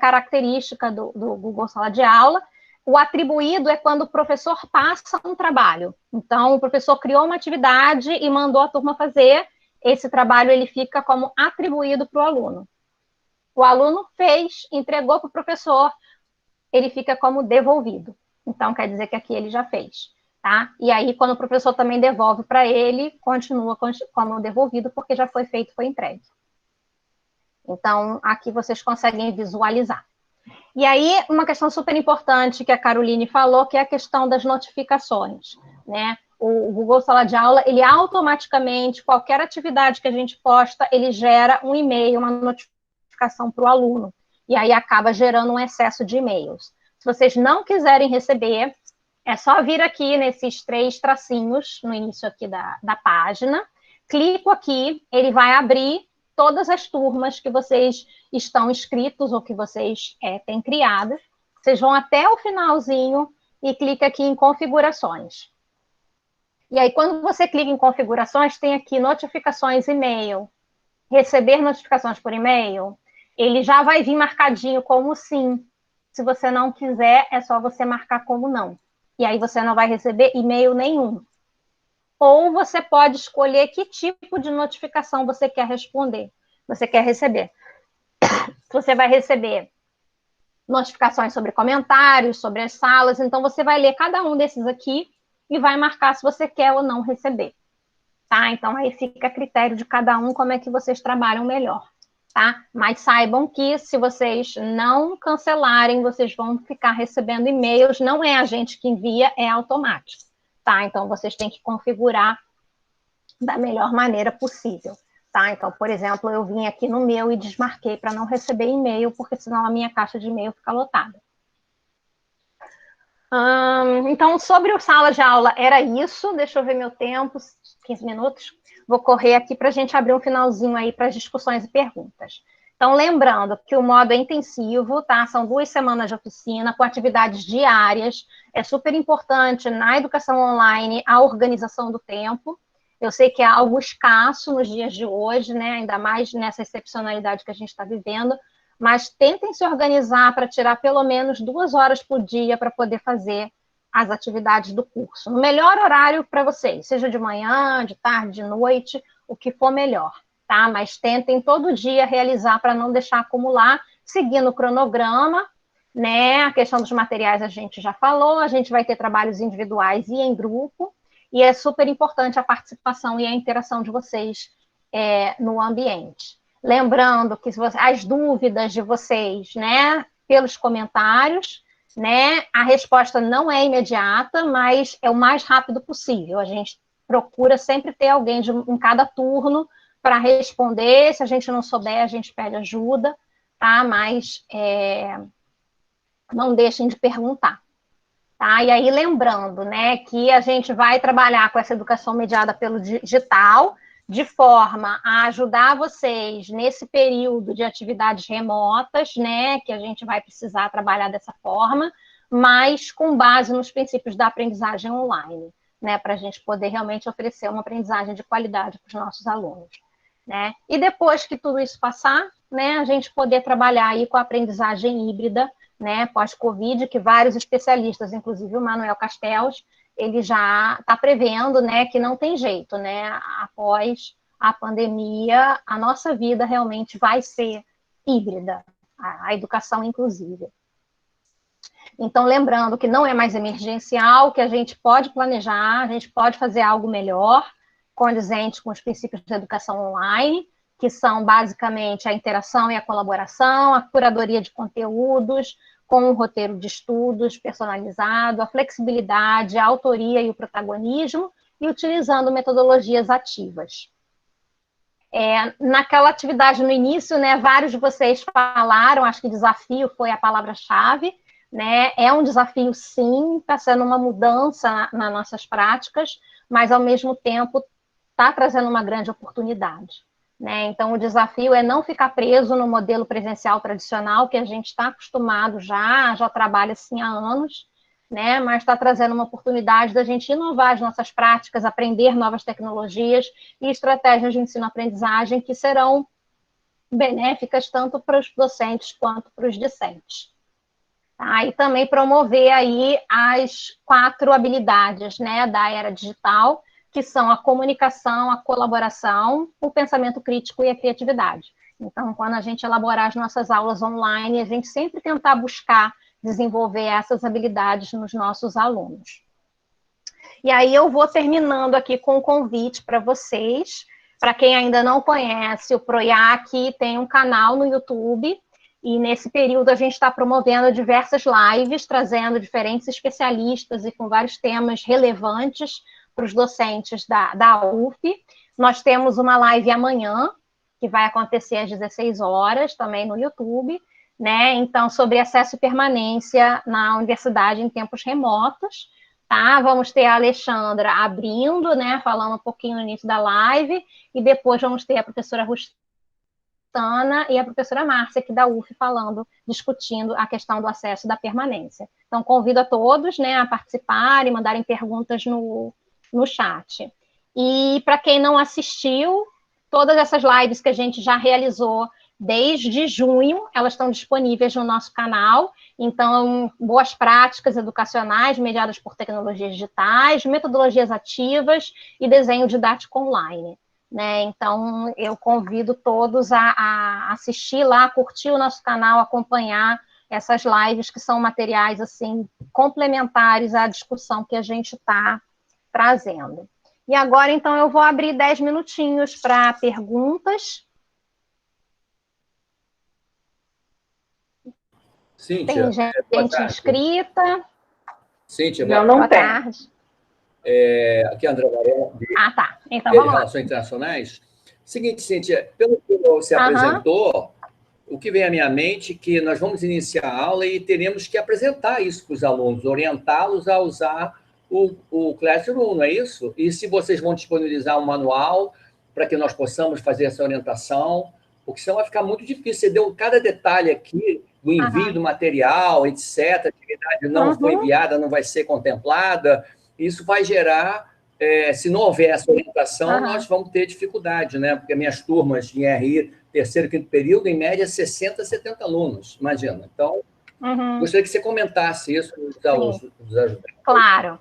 característica do Google Sala de Aula. O atribuído é quando o professor passa um trabalho. Então, o professor criou uma atividade e mandou a turma fazer. Esse trabalho ele fica como atribuído para o aluno. O aluno fez, entregou para o professor, ele fica como devolvido. Então, quer dizer que aqui ele já fez. Tá? E aí, quando o professor também devolve para ele, continua como devolvido, porque já foi feito, foi entregue. Então, aqui vocês conseguem visualizar. E aí, uma questão super importante que a Caroline falou, que é a questão das notificações, né? O Google Sala de Aula, ele automaticamente, qualquer atividade que a gente posta, ele gera um e-mail, uma notificação para o aluno. E aí acaba gerando um excesso de e-mails. Se vocês não quiserem receber, é só vir aqui nesses 3 tracinhos no início aqui da página, clico aqui, ele vai abrir todas as turmas que vocês estão inscritos ou que vocês têm criadas. Vocês vão até o finalzinho e clica aqui em configurações. E aí, quando você clica em configurações, tem aqui notificações e-mail, receber notificações por e-mail, ele já vai vir marcadinho como sim. Se você não quiser, é só você marcar como não. E aí você não vai receber e-mail nenhum. Ou você pode escolher que tipo de notificação você quer responder, você quer receber. você vai receber notificações sobre comentários, sobre as salas, então você vai ler cada um desses aqui e vai marcar se você quer ou não receber, tá? Então, aí fica a critério de cada um como é que vocês trabalham melhor, tá? Mas saibam que se vocês não cancelarem, vocês vão ficar recebendo e-mails, não é a gente que envia, é automático, tá? Então, vocês têm que configurar da melhor maneira possível, tá? Então, por exemplo, eu vim aqui no meu e desmarquei para não receber e-mail, porque senão a minha caixa de e-mail fica lotada. Então, sobre o sala de aula, era isso. Deixa eu ver meu tempo, 15 minutos. Vou correr aqui para a gente abrir um finalzinho aí para as discussões e perguntas. Então, lembrando que o modo é intensivo, tá? São 2 semanas de oficina com atividades diárias. É super importante na educação online a organização do tempo. Eu sei que é algo escasso nos dias de hoje, né? Ainda mais nessa excepcionalidade que a gente está vivendo, mas tentem se organizar para tirar pelo menos 2 horas por dia para poder fazer as atividades do curso. No melhor horário para vocês, seja de manhã, de tarde, de noite, o que for melhor, tá? Mas tentem todo dia realizar para não deixar acumular, seguindo o cronograma, né? A questão dos materiais a gente já falou, a gente vai ter trabalhos individuais e em grupo, e é super importante a participação e a interação de vocês no ambiente. Lembrando que as dúvidas de vocês, né, pelos comentários, né, a resposta não é imediata, mas é o mais rápido possível. A gente procura sempre ter alguém em cada turno para responder. Se a gente não souber, a gente pede ajuda, tá? Mas não deixem de perguntar. Tá? E aí, lembrando, né, que a gente vai trabalhar com essa educação mediada pelo digital, de forma a ajudar vocês nesse período de atividades remotas, né, que a gente vai precisar trabalhar dessa forma, mas com base nos princípios da aprendizagem online, né, para a gente poder realmente oferecer uma aprendizagem de qualidade para os nossos alunos, né? E depois que tudo isso passar, né, a gente poder trabalhar aí com a aprendizagem híbrida, né, pós-Covid, que vários especialistas, inclusive o Manuel Castells, ele já está prevendo, né, que não tem jeito, né, após a pandemia, a nossa vida realmente vai ser híbrida, a educação inclusive. Então, lembrando que não é mais emergencial, que a gente pode planejar, a gente pode fazer algo melhor, condizente com os princípios da educação online, que são basicamente a interação e a colaboração, a curadoria de conteúdos, com um roteiro de estudos personalizado, a flexibilidade, a autoria e o protagonismo, e utilizando metodologias ativas. Naquela atividade no início, né, vários de vocês falaram, acho que desafio foi a palavra-chave, né? É um desafio, sim, está sendo uma mudança nas nossas práticas, mas, ao mesmo tempo, está trazendo uma grande oportunidade. Né? Então, o desafio é não ficar preso no modelo presencial tradicional, que a gente está acostumado já trabalha assim há anos, né? Mas está trazendo uma oportunidade da gente inovar as nossas práticas, aprender novas tecnologias e estratégias de ensino-aprendizagem que serão benéficas tanto para os docentes quanto para os discentes. Tá? E também promover aí as 4 habilidades, né, da era digital, que são a comunicação, a colaboração, o pensamento crítico e a criatividade. Então, quando a gente elaborar as nossas aulas online, a gente sempre tentar buscar desenvolver essas habilidades nos nossos alunos. E aí eu vou terminando aqui com um convite para vocês. Para quem ainda não conhece, o PROIAC tem um canal no YouTube, e nesse período a gente está promovendo diversas lives, trazendo diferentes especialistas e com vários temas relevantes para os docentes da UF. Nós temos uma live amanhã, que vai acontecer às 16 horas, também no YouTube, né? Então, sobre acesso e permanência na universidade em tempos remotos, tá? Vamos ter a Alexandra abrindo, né, falando um pouquinho no início da live, e depois vamos ter a professora Rustana e a professora Márcia, aqui da UF, falando, discutindo a questão do acesso e da permanência. Então, convido a todos, né, a participarem, mandarem perguntas no chat. E para quem não assistiu, todas essas lives que a gente já realizou desde junho, elas estão disponíveis no nosso canal. Então, boas práticas educacionais mediadas por tecnologias digitais, metodologias ativas e desenho didático online. né? Então, eu convido todos a assistir lá, curtir o nosso canal, acompanhar essas lives que são materiais, assim, complementares à discussão que a gente está trazendo. E agora, então, eu vou abrir 10 minutinhos para perguntas. Cíntia, tem gente inscrita. Cíntia, não tem. Tarde. Aqui é André Varela, tá. Então vamos lá. Relações Internacionais. Seguinte, Cíntia, pelo que você apresentou, o que vem à minha mente é que nós vamos iniciar a aula e teremos que apresentar isso para os alunos, orientá-los a usar o Classroom, não é isso? E se vocês vão disponibilizar um manual para que nós possamos fazer essa orientação, porque senão vai ficar muito difícil. Você deu cada detalhe aqui do envio do material, etc. A atividade não foi enviada, não vai ser contemplada. Isso vai gerar, se não houver essa orientação, nós vamos ter dificuldade, né? Porque minhas turmas de RI, terceiro e quinto período, em média, 60, 70 alunos, imagina. Então, gostaria que você comentasse isso dos alunos, dos ajudantes. Claro.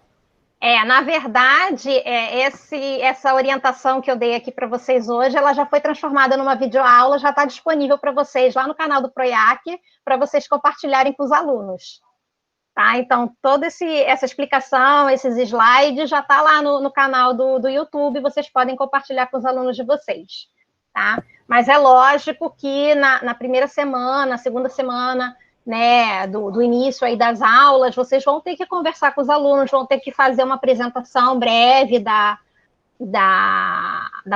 Na verdade, essa orientação que eu dei aqui para vocês hoje, ela já foi transformada numa videoaula, já está disponível para vocês lá no canal do PROIAC, para vocês compartilharem com os alunos. Tá? Então, toda essa explicação, esses slides, já está lá no canal do YouTube, vocês podem compartilhar com os alunos de vocês. Tá? Mas é lógico que na primeira semana, segunda semana, né, do início aí das aulas, vocês vão ter que conversar com os alunos, vão ter que fazer uma apresentação breve da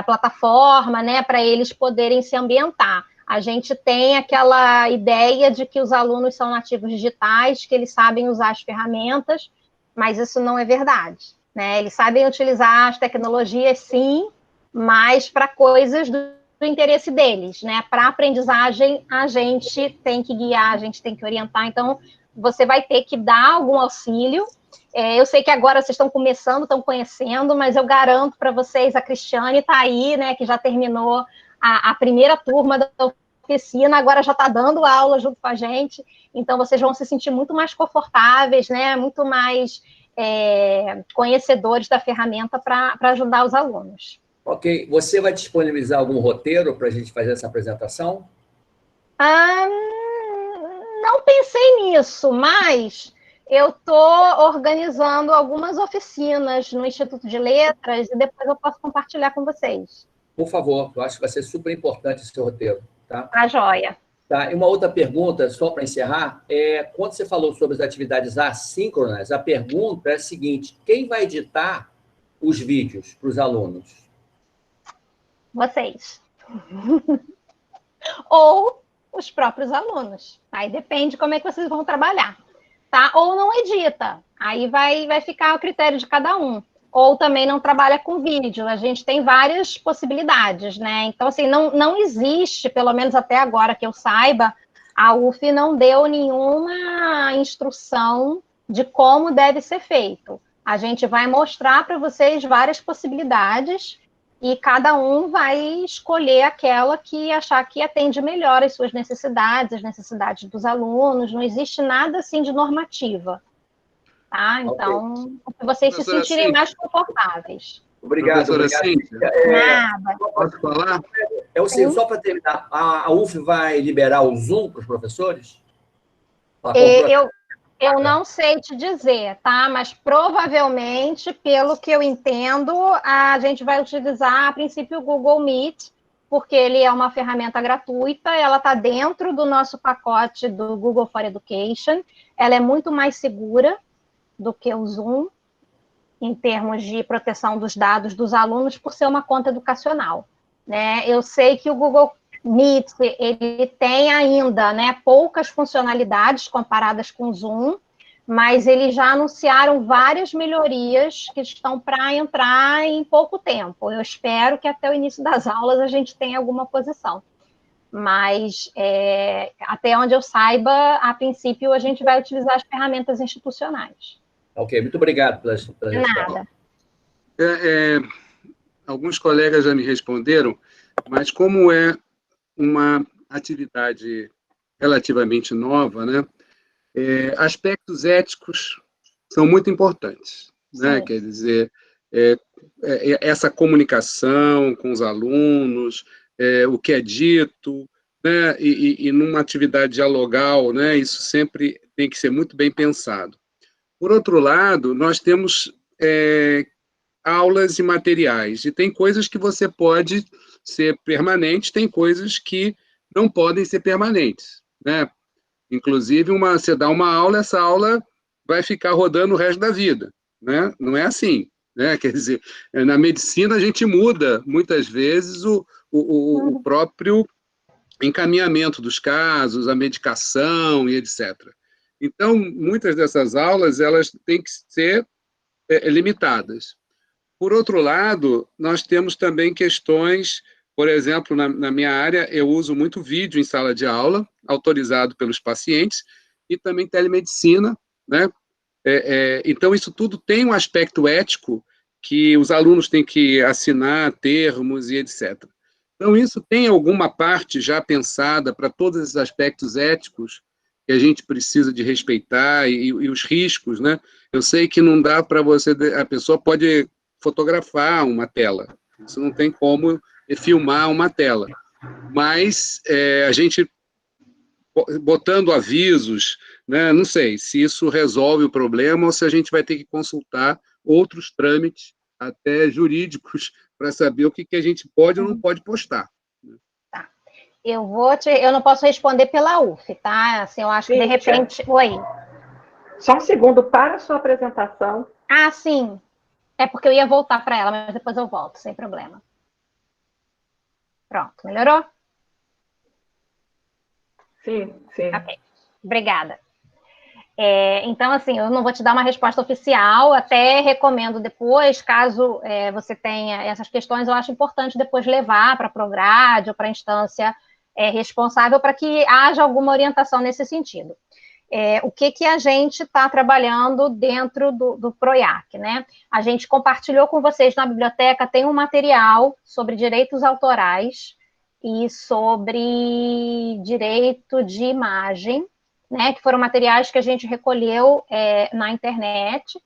plataforma, né, para eles poderem se ambientar. A gente tem aquela ideia de que os alunos são nativos digitais, que eles sabem usar as ferramentas, mas isso não é verdade, né? Eles sabem utilizar as tecnologias, sim, mas para coisas do interesse deles, né? Para aprendizagem, a gente tem que guiar, a gente tem que orientar, então você vai ter que dar algum auxílio. Eu sei que agora vocês estão começando, estão conhecendo, mas eu garanto para vocês, a Cristiane está aí, né, que já terminou a primeira turma da oficina, agora já está dando aula junto com a gente, então vocês vão se sentir muito mais confortáveis, né, muito mais conhecedores da ferramenta para ajudar os alunos. Ok. Você vai disponibilizar algum roteiro para a gente fazer essa apresentação? Não pensei nisso, mas eu estou organizando algumas oficinas no Instituto de Letras e depois eu posso compartilhar com vocês. Por favor, eu acho que vai ser super importante esse seu roteiro. Tá? Tá joia. Tá, e uma outra pergunta, só para encerrar, quando você falou sobre as atividades assíncronas, a pergunta é a seguinte: quem vai editar os vídeos para os alunos? Vocês. Ou os próprios alunos. Aí depende como é que vocês vão trabalhar. Tá? Ou não edita. Aí vai ficar ao critério de cada um. Ou também não trabalha com vídeo. A gente tem várias possibilidades, né? Então, assim, não existe, pelo menos até agora que eu saiba, a UF não deu nenhuma instrução de como deve ser feito. A gente vai mostrar para vocês várias possibilidades e cada um vai escolher aquela que achar que atende melhor as suas necessidades, as necessidades dos alunos. Não existe nada assim de normativa. Tá? Então, para vocês se sentirem mais confortáveis. Obrigado. Cíntia. Nada. Posso falar? Só para terminar, a UF vai liberar o Zoom para os professores? Eu não sei te dizer, tá? Mas provavelmente, pelo que eu entendo, a gente vai utilizar, a princípio, o Google Meet, porque ele é uma ferramenta gratuita, ela está dentro do nosso pacote do Google for Education, ela é muito mais segura do que o Zoom, em termos de proteção dos dados dos alunos, por ser uma conta educacional, né? Eu sei que o Google Meet, ele tem ainda, né, poucas funcionalidades comparadas com o Zoom, mas eles já anunciaram várias melhorias que estão para entrar em pouco tempo. Eu espero que até o início das aulas a gente tenha alguma posição. Mas, até onde eu saiba, a princípio, a gente vai utilizar as ferramentas institucionais. Ok, muito obrigado pela Nada. Alguns colegas já me responderam, mas como é uma atividade relativamente nova, né? Aspectos éticos são muito importantes, né? Quer dizer, essa comunicação com os alunos, o que é dito, né, e numa atividade dialogal, né, isso sempre tem que ser muito bem pensado. Por outro lado, nós temos aulas e materiais, e tem coisas que você pode ser permanente, tem coisas que não podem ser permanentes, né? Inclusive, você dá uma aula, essa aula vai ficar rodando o resto da vida, né? Não é assim, né? Quer dizer, na medicina a gente muda, muitas vezes, o próprio encaminhamento dos casos, a medicação e etc. Então, muitas dessas aulas, elas têm que ser limitadas. Por outro lado, nós temos também questões, por exemplo, na minha área, eu uso muito vídeo em sala de aula, autorizado pelos pacientes, e também telemedicina, né? Então, isso tudo tem um aspecto ético que os alunos têm que assinar termos e etc. Então, isso tem alguma parte já pensada para todos esses aspectos éticos que a gente precisa de respeitar e os riscos, né? Eu sei que não dá para a pessoa pode fotografar uma tela, isso não tem como filmar uma tela, mas a gente botando avisos, né, não sei se isso resolve o problema ou se a gente vai ter que consultar outros trâmites, até jurídicos, para saber o que a gente pode ou não pode postar. Tá. Eu não posso responder pela UF, tá? Assim, eu acho que de repente... Oi. Só um segundo para a sua apresentação. Ah, sim. É porque eu ia voltar para ela, mas depois eu volto, sem problema. Pronto, melhorou? Sim, sim. Ok, obrigada. Então, assim, eu não vou te dar uma resposta oficial, até recomendo depois, caso você tenha essas questões, eu acho importante depois levar para a Prograde ou para a instância responsável para que haja alguma orientação nesse sentido. O que a gente está trabalhando dentro do PROIAC, né? A gente compartilhou com vocês na biblioteca, tem um material sobre direitos autorais e sobre direito de imagem, né, que foram materiais que a gente recolheu na internet,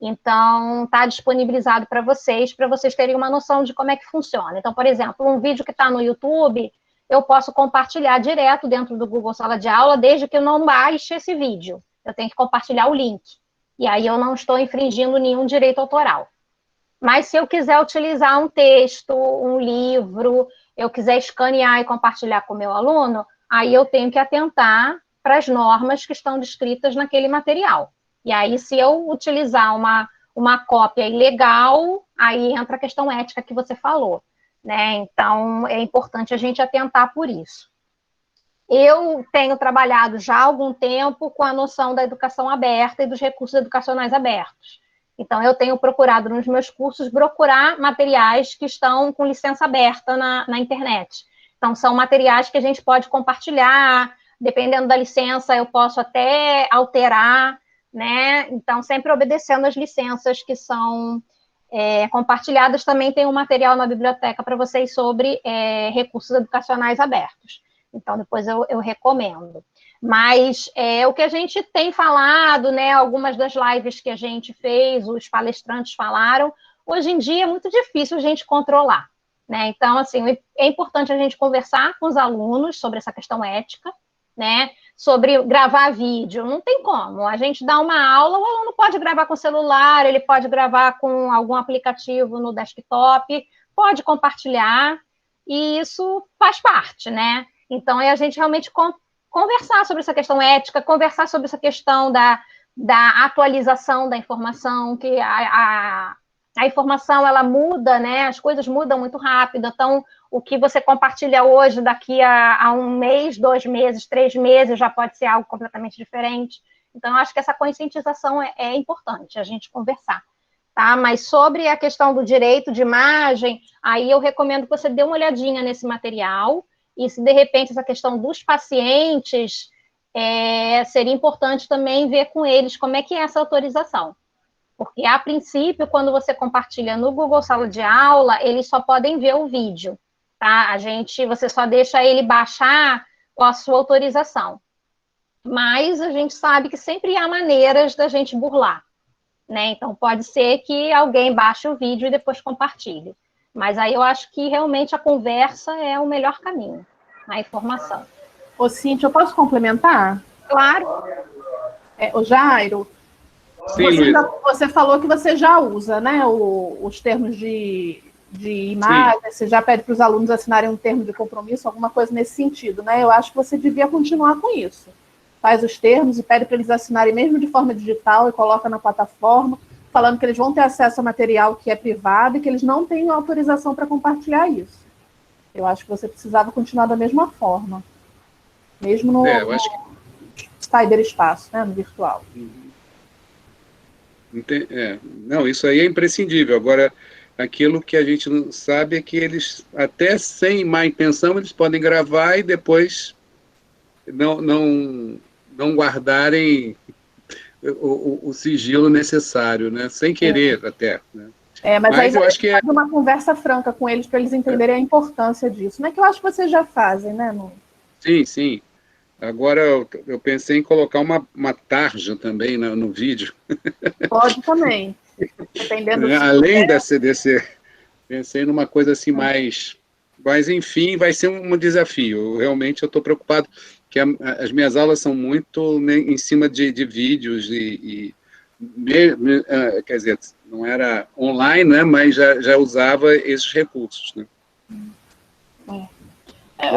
então está disponibilizado para vocês terem uma noção de como é que funciona. Então, por exemplo, um vídeo que está no YouTube, eu posso compartilhar direto dentro do Google Sala de Aula, desde que eu não baixe esse vídeo. Eu tenho que compartilhar o link, e aí eu não estou infringindo nenhum direito autoral. Mas se eu quiser utilizar um texto, um livro, eu quiser escanear e compartilhar com o meu aluno, aí eu tenho que atentar para as normas que estão descritas naquele material. E aí, se eu utilizar uma cópia ilegal, aí entra a questão ética que você falou, né? Então, é importante a gente atentar por isso. Eu tenho trabalhado já há algum tempo com a noção da educação aberta e dos recursos educacionais abertos. Então, eu tenho procurado nos meus cursos procurar materiais que estão com licença aberta na internet. Então, são materiais que a gente pode compartilhar, dependendo da licença, eu posso até alterar, né? Então, sempre obedecendo as licenças que são compartilhadas. Também tem um material na biblioteca para vocês sobre recursos educacionais abertos. Então, depois eu recomendo. Mas o que a gente tem falado, né? Algumas das lives que a gente fez, os palestrantes falaram, hoje em dia é muito difícil a gente controlar, né? Então, assim, é importante a gente conversar com os alunos sobre essa questão ética, né, sobre gravar vídeo, não tem como, a gente dá uma aula, o aluno pode gravar com o celular, ele pode gravar com algum aplicativo no desktop, pode compartilhar, e isso faz parte, né, então é a gente realmente conversar sobre essa questão ética, conversar sobre essa questão da atualização da informação, que a informação, ela muda, né, as coisas mudam muito rápido, então o que você compartilha hoje, daqui a um mês, 2 meses, 3 meses, já pode ser algo completamente diferente. Então, eu acho que essa conscientização é importante, a gente conversar, tá? Mas sobre a questão do direito de imagem, aí eu recomendo que você dê uma olhadinha nesse material, e se, de repente, essa questão dos pacientes, seria importante também ver com eles como é que é essa autorização. Porque, a princípio, quando você compartilha no Google Sala de Aula, eles só podem ver o vídeo. Tá? Você só deixa ele baixar com a sua autorização. Mas a gente sabe que sempre há maneiras da gente burlar. né? Então, pode ser que alguém baixe o vídeo e depois compartilhe. Mas aí eu acho que realmente a conversa é o melhor caminho, a informação. Ô, Cíntia, eu posso complementar? Claro. O Jairo, Sim, você falou que você já usa, né, os termos de imagem, você já pede para os alunos assinarem um termo de compromisso, alguma coisa nesse sentido, né? Eu acho que você devia continuar com isso. Faz os termos e pede para eles assinarem mesmo de forma digital e coloca na plataforma, falando que eles vão ter acesso a material que é privado e que eles não têm autorização para compartilhar isso. Eu acho que você precisava continuar da mesma forma. Mesmo no cyberespaço, né, no virtual. Não, isso aí é imprescindível. Agora, aquilo que a gente não sabe é que eles, até sem má intenção, eles podem gravar e depois não guardarem o sigilo necessário, né? Sem querer até. Né? Mas aí eu acho que faz uma conversa franca com eles para eles entenderem a importância disso. Não é que eu acho que vocês já fazem, né? Sim, sim. Agora eu pensei em colocar uma tarja também no vídeo. Pode também. Dependendo do além desse, pensei numa coisa assim mais... Mas, enfim, vai ser um desafio. Realmente eu estou preocupado, que as minhas aulas são muito em cima de vídeos quer dizer, não era online, né, mas já usava esses recursos. Né?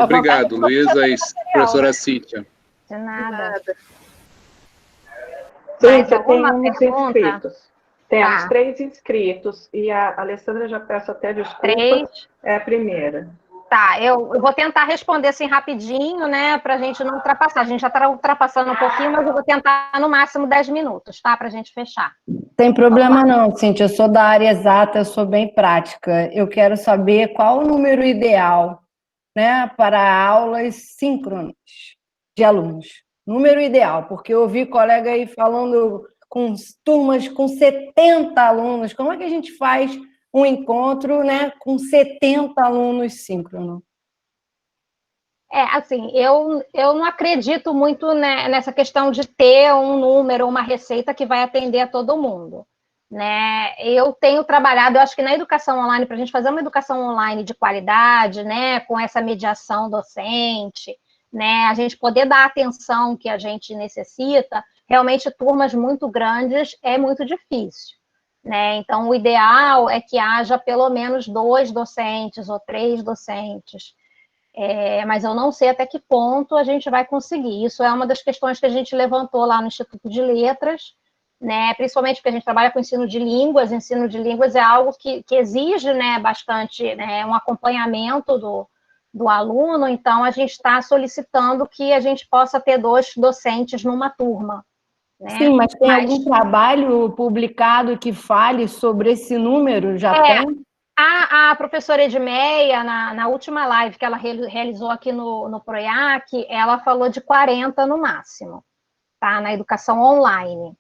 Obrigado, Luísa e professora Cíntia. De nada. Cíntia, tem uns inscritos. Temos 3 inscritos e a Alessandra já peço até desculpas. 3. É a primeira. Tá, eu vou tentar responder assim rapidinho, né, para a gente não ultrapassar. A gente já está ultrapassando um pouquinho, mas eu vou tentar no máximo 10 minutos, tá, para a gente fechar. Tem problema não, Cíntia, eu sou da área exata, eu sou bem prática. Eu quero saber qual o número ideal, né, para aulas síncronas de alunos. Número ideal, porque eu ouvi colega aí falando com turmas com 70 alunos. Como é que a gente faz um encontro, né, com 70 alunos síncrono? Assim, eu não acredito muito, né, nessa questão de ter um número, uma receita que vai atender a todo mundo. Né? Eu tenho trabalhado, eu acho que na educação online, para a gente fazer uma educação online de qualidade, né, com essa mediação docente, né, a gente poder dar a atenção que a gente necessita, realmente turmas muito grandes é muito difícil. Né? Então, o ideal é que haja pelo menos 2 docentes ou 3 docentes. Mas eu não sei até que ponto a gente vai conseguir. Isso é uma das questões que a gente levantou lá no Instituto de Letras, né? Principalmente porque a gente trabalha com ensino de línguas. Ensino de línguas é algo que exige, né, bastante, né, um acompanhamento do aluno, então a gente está solicitando que a gente possa ter 2 docentes numa turma. Né? Sim, mas tem algum trabalho publicado que fale sobre esse número? Já tem? A professora Edmeia, na última live que ela realizou aqui no PROIAC, ela falou de 40 no máximo, tá? Na educação online.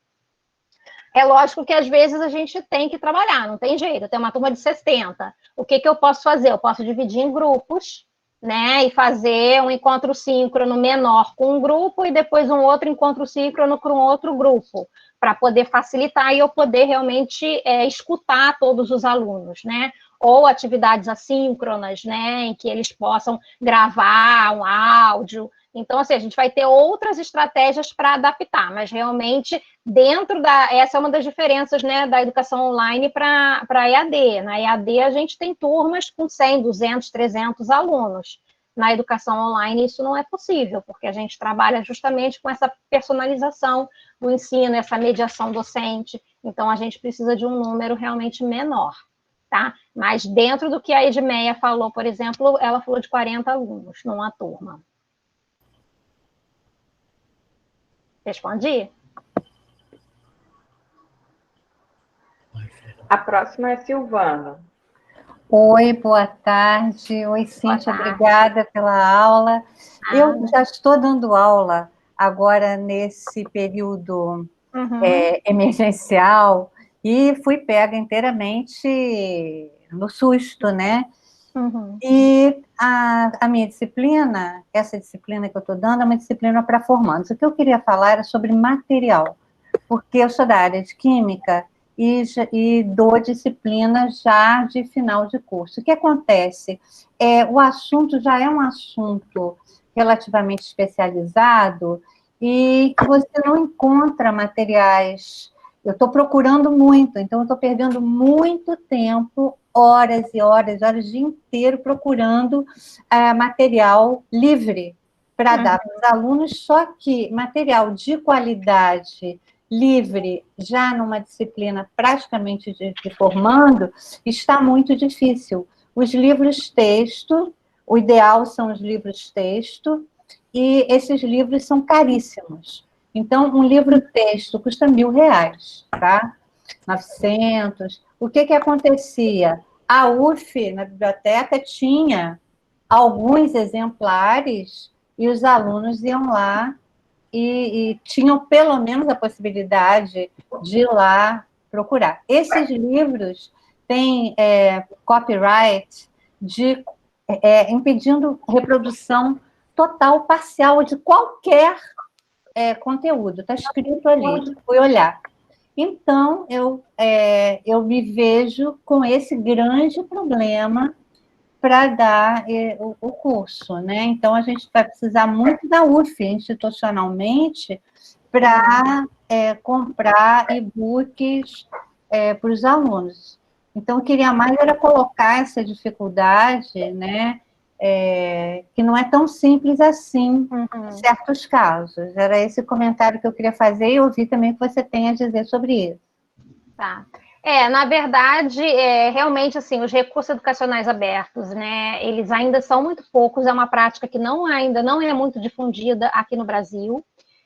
É lógico que às vezes a gente tem que trabalhar, não tem jeito, tem uma turma de 60. O que eu posso fazer? Eu posso dividir em grupos, né, e fazer um encontro síncrono menor com um grupo e depois um outro encontro síncrono com outro grupo, para poder facilitar e eu poder realmente escutar todos os alunos, né? Ou atividades assíncronas, né, em que eles possam gravar um áudio. Então, assim, a gente vai ter outras estratégias para adaptar, mas realmente essa é uma das diferenças, né, da educação online para a EAD. Na EAD a gente tem turmas com 100, 200, 300 alunos. Na educação online isso não é possível, porque a gente trabalha justamente com essa personalização do ensino, essa mediação docente, então a gente precisa de um número realmente menor, tá? Mas dentro do que a Edmeia falou, por exemplo, ela falou de 40 alunos numa turma. Respondi? A próxima é Silvana. Oi, boa tarde. Oi, Cíntia, obrigada pela aula. Eu já estou dando aula agora nesse período emergencial e fui pega inteiramente no susto, né? E a minha disciplina, essa disciplina que eu estou dando, é uma disciplina para formandos. O que eu queria falar era sobre material, porque eu sou da área de química e dou disciplina já de final de curso. O que acontece? O assunto já é um assunto relativamente especializado e que você não encontra materiais. Eu estou procurando muito, então eu estou perdendo muito tempo, horas e horas, horas, o dia inteiro procurando material livre para dar para os alunos, só que material de qualidade livre, já numa disciplina praticamente de formando, está muito difícil. Os livros texto, o ideal são os livros texto, e esses livros são caríssimos. Então, um livro texto custa R$1.000, tá? 900. O que acontecia? A UF, na biblioteca, tinha alguns exemplares e os alunos iam lá e tinham pelo menos a possibilidade de ir lá procurar. Esses livros têm copyright impedindo reprodução total, parcial de qualquer conteúdo. Está escrito ali, fui olhar. Então, eu me vejo com esse grande problema para dar o curso, né? Então, a gente vai precisar muito da UF, institucionalmente, para comprar e-books para os alunos. Então, eu queria mais era colocar essa dificuldade, né? Que não é tão simples assim, em certos casos. Era esse comentário que eu queria fazer e ouvir também o que você tem a dizer sobre isso. Tá. Na verdade, realmente, assim, os recursos educacionais abertos, né, eles ainda são muito poucos, é uma prática que ainda não é muito difundida aqui no Brasil.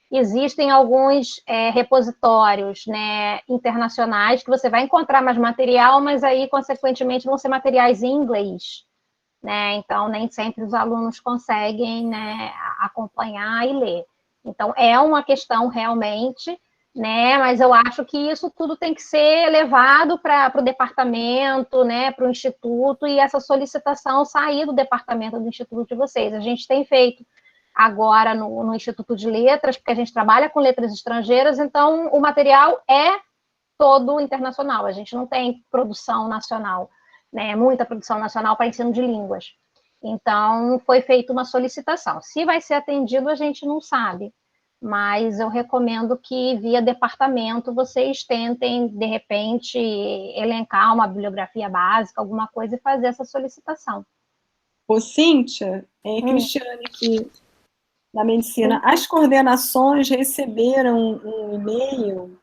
Existem alguns repositórios, né, internacionais que você vai encontrar mais material, mas aí, consequentemente, vão ser materiais em inglês, né, então nem sempre os alunos conseguem, né, acompanhar e ler. Então, é uma questão realmente, né? Mas eu acho que isso tudo tem que ser levado para o departamento, né? Para o instituto, e essa solicitação sair do departamento do instituto de vocês. A gente tem feito agora no Instituto de Letras, porque a gente trabalha com letras estrangeiras, então o material é todo internacional, a gente não tem produção nacional, né? Muita produção nacional para ensino de línguas. Então, foi feita uma solicitação. Se vai ser atendido, a gente não sabe, mas eu recomendo que, via departamento, vocês tentem, de repente, elencar uma bibliografia básica, alguma coisa, e fazer essa solicitação. Ô, Cíntia, Cristiane aqui, da medicina, as coordenações receberam um e-mail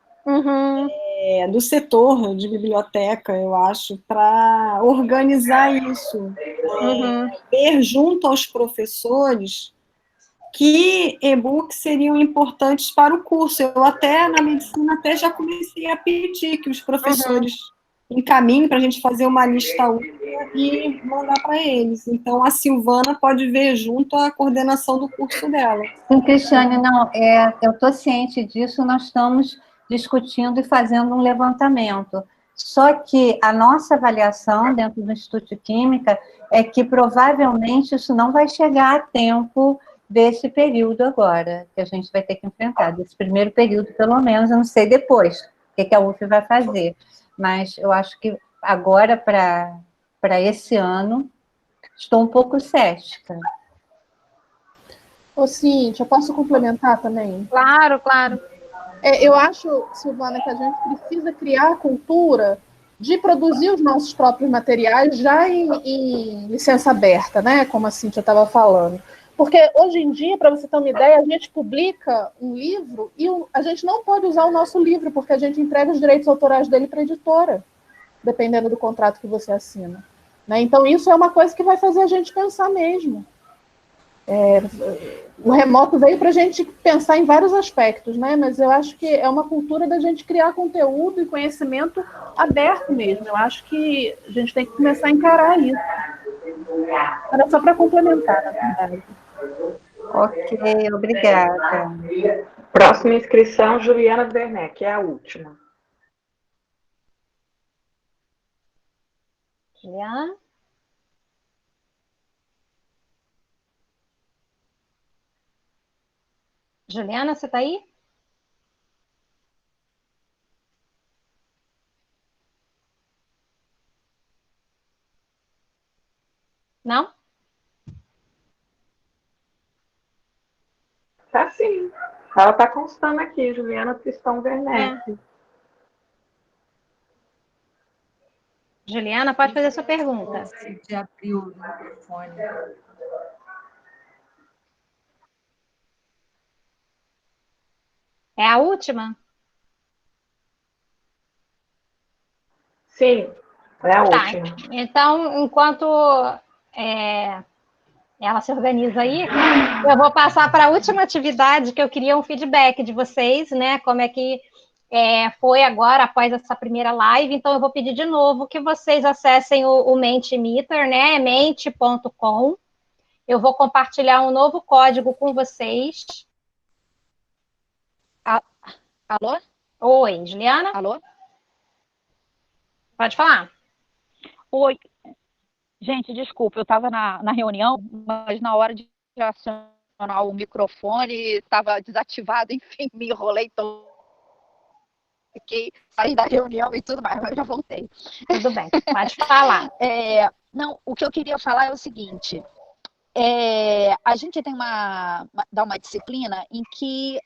do setor de biblioteca, eu acho, para organizar isso, ver junto aos professores que e-books seriam importantes para o curso. Eu até, na medicina, já comecei a pedir que os professores encaminhem para a gente fazer uma lista única e mandar para eles. Então, a Silvana pode ver junto à coordenação do curso dela. Sim, Cristiane, não, eu estou ciente disso, nós estamos discutindo e fazendo um levantamento. Só que a nossa avaliação dentro do Instituto de Química é que provavelmente isso não vai chegar a tempo desse período agora, que a gente vai ter que enfrentar, desse primeiro período, pelo menos, eu não sei depois o que a UF vai fazer, mas eu acho que agora, para esse ano, estou um pouco cética. Ô, Cíntia, eu posso complementar também? Claro, claro. Eu acho, Silvana, que a gente precisa criar a cultura de produzir os nossos próprios materiais já em licença aberta, né? Como a Cíntia estava falando. Porque hoje em dia, para você ter uma ideia, a gente publica um livro e a gente não pode usar o nosso livro, porque a gente entrega os direitos autorais dele para a editora, dependendo do contrato que você assina. Né? Então, isso é uma coisa que vai fazer a gente pensar mesmo. O remoto veio para a gente pensar em vários aspectos, né? Mas eu acho que é uma cultura da gente criar conteúdo e conhecimento aberto mesmo. Eu acho que a gente tem que começar a encarar isso. Era só para complementar, na verdade. Ok, obrigada. Próxima inscrição, Juliana Werneck, é a última. Juliana? Juliana, você está aí? Não? Tá sim. Ela está constando aqui, Juliana Tristão Werneck. Juliana, pode fazer a sua pergunta. De abrir o microfone. É a última? Sim, é a última. Então, enquanto ela se organiza aí, eu vou passar para a última atividade, que eu queria um feedback de vocês, né? Como é que foi agora, após essa primeira live. Então, eu vou pedir de novo que vocês acessem o Mentimeter, né? mente.com. Eu vou compartilhar um novo código com vocês. Alô? Oi, Juliana? Alô? Pode falar. Oi. Gente, desculpa, eu estava na reunião, mas na hora de acionar o microfone estava desativado, enfim, me enrolei todo. Saí da reunião e tudo mais, mas já voltei. Tudo bem, pode falar. Não, o que eu queria falar é o seguinte. A gente tem dá uma disciplina em que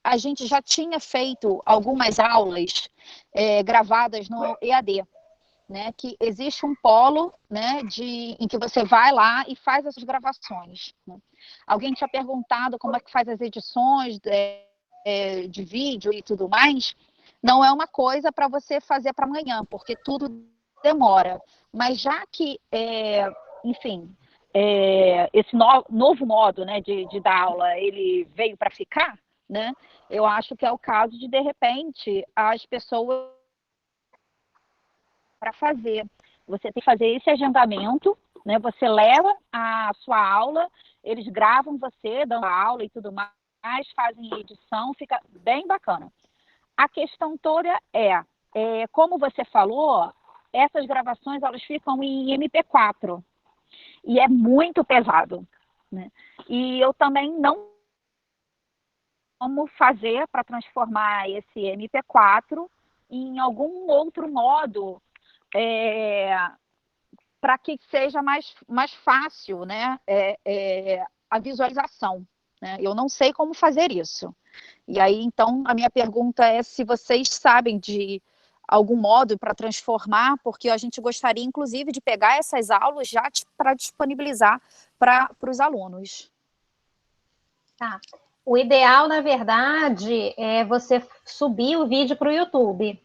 a gente já tinha feito algumas aulas gravadas no EAD, né? Que existe um polo, né, em que você vai lá e faz essas gravações. Né? Alguém tinha perguntado como é que faz as edições de vídeo e tudo mais. Não é uma coisa para você fazer para amanhã, porque tudo demora. Mas já que, enfim, esse novo modo, né, de dar aula, ele veio para ficar, né? Eu acho que é o caso de repente, as pessoas para fazer. Você tem que fazer esse agendamento, né? Você leva a sua aula, eles gravam você dando a aula e tudo mais, fazem edição, fica bem bacana. A questão toda como você falou, essas gravações elas ficam em MP4 e é muito pesado, né? E eu também não como fazer para transformar esse MP4 em algum outro modo para que seja mais fácil, né, a visualização. Né? Eu não sei como fazer isso. E aí, então, a minha pergunta é se vocês sabem de algum modo para transformar, porque a gente gostaria, inclusive, de pegar essas aulas já para disponibilizar para os alunos. Tá. O ideal, na verdade, é você subir o vídeo para o YouTube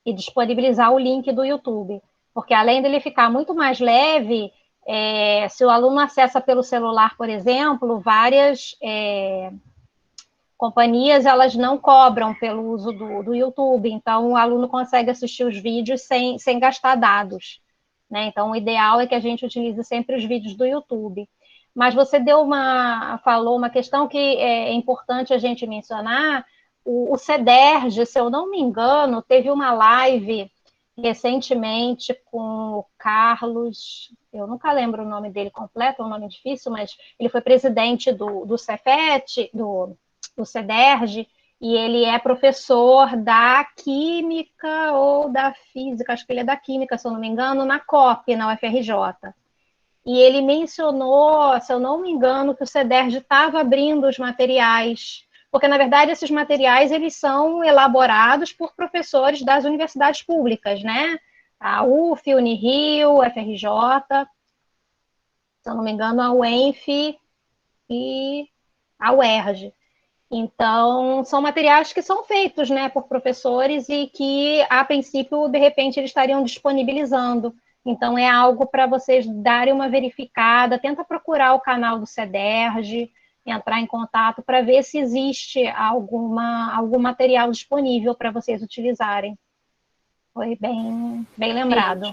e disponibilizar o link do YouTube. Porque, além dele ficar muito mais leve, se o aluno acessa pelo celular, por exemplo, várias companhias, elas não cobram pelo uso do YouTube. Então, o aluno consegue assistir os vídeos sem gastar dados. Né? Então, o ideal é que a gente utilize sempre os vídeos do YouTube. Mas você falou uma questão que é importante a gente mencionar. O CEDERJ, se eu não me engano, teve uma live recentemente com o Carlos, eu nunca lembro o nome dele completo, é um nome difícil, mas ele foi presidente do Cefet, do CEDERJ, e ele é professor da Química ou da Física, acho que ele é da Química, se eu não me engano, na COP, na UFRJ. E ele mencionou, se eu não me engano, que o CEDERJ estava abrindo os materiais, porque, na verdade, esses materiais eles são elaborados por professores das universidades públicas, né? A UF, Unirio, FRJ, se eu não me engano, a UENF e a UERJ. Então, são materiais que são feitos, né, por professores e que, a princípio, de repente, eles estariam disponibilizando. Então, é algo para vocês darem uma verificada, tenta procurar o canal do CEDERJ, entrar em contato para ver se existe algum material disponível para vocês utilizarem. Foi bem lembrado.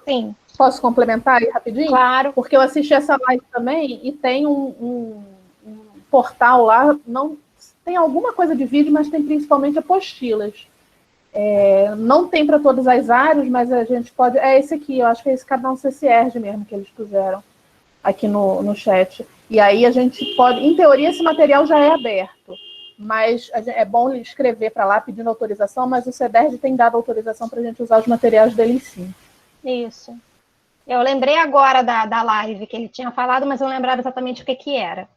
Sim. Posso complementar aí rapidinho? Claro. Porque eu assisti essa live também e tem um portal lá, não tem alguma coisa de vídeo, mas tem principalmente apostilas. Não tem para todas as áreas, mas a gente pode... É esse aqui, eu acho que é esse canal CCERJ mesmo que eles puseram aqui no chat. E aí a gente pode... Em teoria, esse material já é aberto, mas é bom escrever para lá pedindo autorização, mas o CEDERJ tem dado autorização para a gente usar os materiais deles sim. Isso. Eu lembrei agora da live que ele tinha falado, mas eu não lembrava exatamente o que era.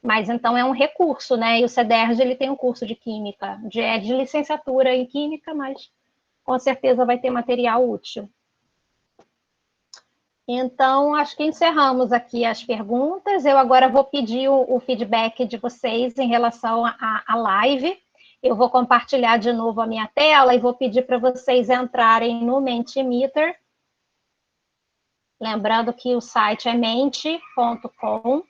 Mas, então, é um recurso, né? E o CEDERJ, ele tem um curso de Química, de licenciatura em Química, mas com certeza vai ter material útil. Então, acho que encerramos aqui as perguntas. Eu agora vou pedir o feedback de vocês em relação à live. Eu vou compartilhar de novo a minha tela e vou pedir para vocês entrarem no Mentimeter. Lembrando que o site é mente.com.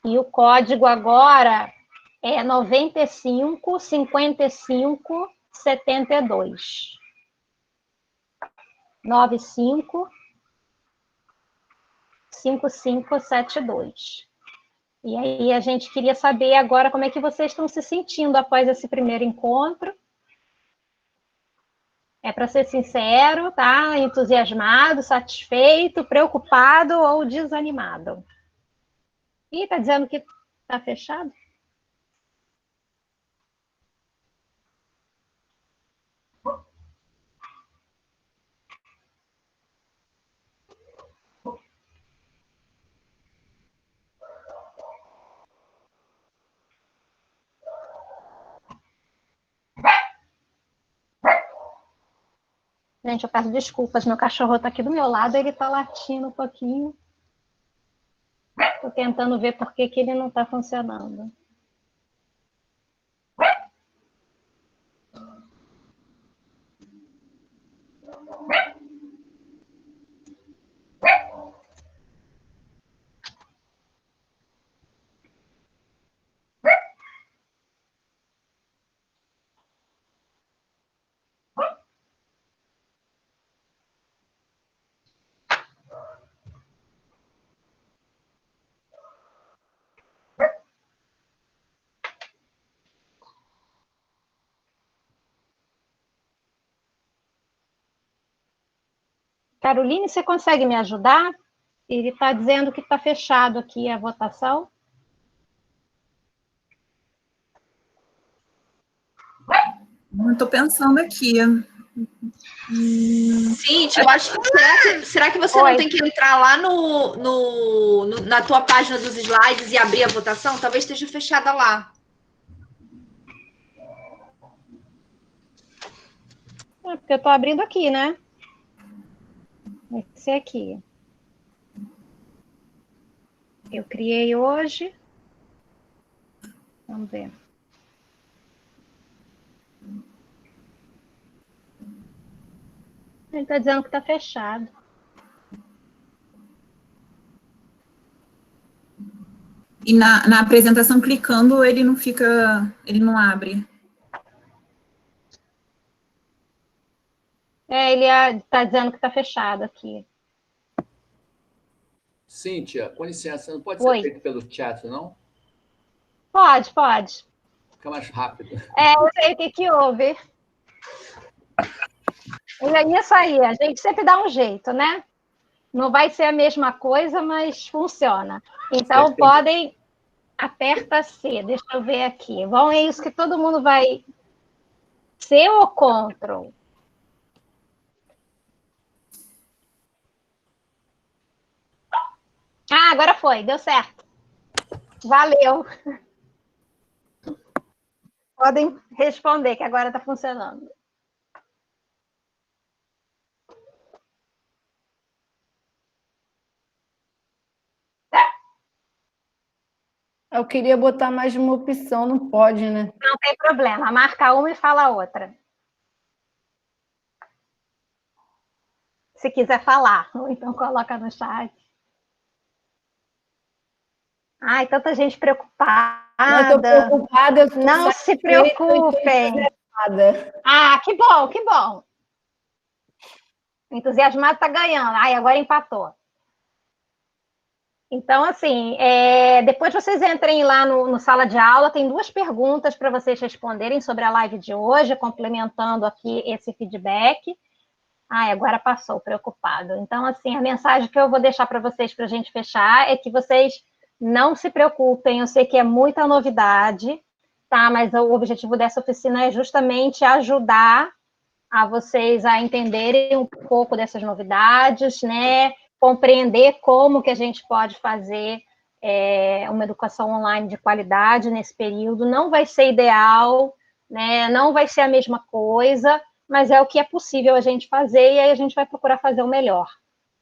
E o código agora é 95 55 72. 95 5572. E aí a gente queria saber agora como é que vocês estão se sentindo após esse primeiro encontro. É para ser sincero, tá? Entusiasmado, satisfeito, preocupado ou desanimado? Ih, tá dizendo que tá fechado? Gente, eu peço desculpas, meu cachorro está aqui do meu lado, ele está latindo um pouquinho. Estou tentando ver por que ele não está funcionando. Caroline, você consegue me ajudar? Ele está dizendo que está fechado aqui a votação. Estou pensando aqui. Sim, eu acho que será que você não tem que entrar lá na tua página dos slides e abrir a votação? Talvez esteja fechada lá. É porque eu estou abrindo aqui, né? Esse aqui. Eu criei hoje. Vamos ver. Ele está dizendo que está fechado. E na apresentação, clicando, ele não fica, ele não abre. Ele está dizendo que está fechado aqui. Cíntia, com licença, não pode ser feito pelo chat, não? Pode, pode. Fica mais rápido. Eu sei o que houve. Isso aí, a gente sempre dá um jeito, né? Não vai ser a mesma coisa, mas funciona. Então, podem... Aperta C, deixa eu ver aqui. Bom, é isso que todo mundo vai... C ou Ctrl? Ah, agora foi, deu certo. Valeu. Podem responder, que agora está funcionando. Eu queria botar mais uma opção, não pode, né? Não tem problema, marca uma e fala outra. Se quiser falar, ou então coloca no chat. Ai, tanta gente preocupada. Eu tô preocupada. Não se preocupem. Ah, que bom, que bom. O entusiasmado está ganhando. Ai, agora empatou. Então, assim, depois vocês entrem lá no sala de aula, tem 2 perguntas para vocês responderem sobre a live de hoje, complementando aqui esse feedback. Ai, agora passou, preocupado. Então, assim, a mensagem que eu vou deixar para vocês, para a gente fechar, é que vocês não se preocupem, eu sei que é muita novidade, tá? Mas o objetivo dessa oficina é justamente ajudar a vocês a entenderem um pouco dessas novidades, né? Compreender como que a gente pode fazer uma educação online de qualidade nesse período. Não vai ser ideal, né? Não vai ser a mesma coisa, mas é o que é possível a gente fazer, e aí a gente vai procurar fazer o melhor,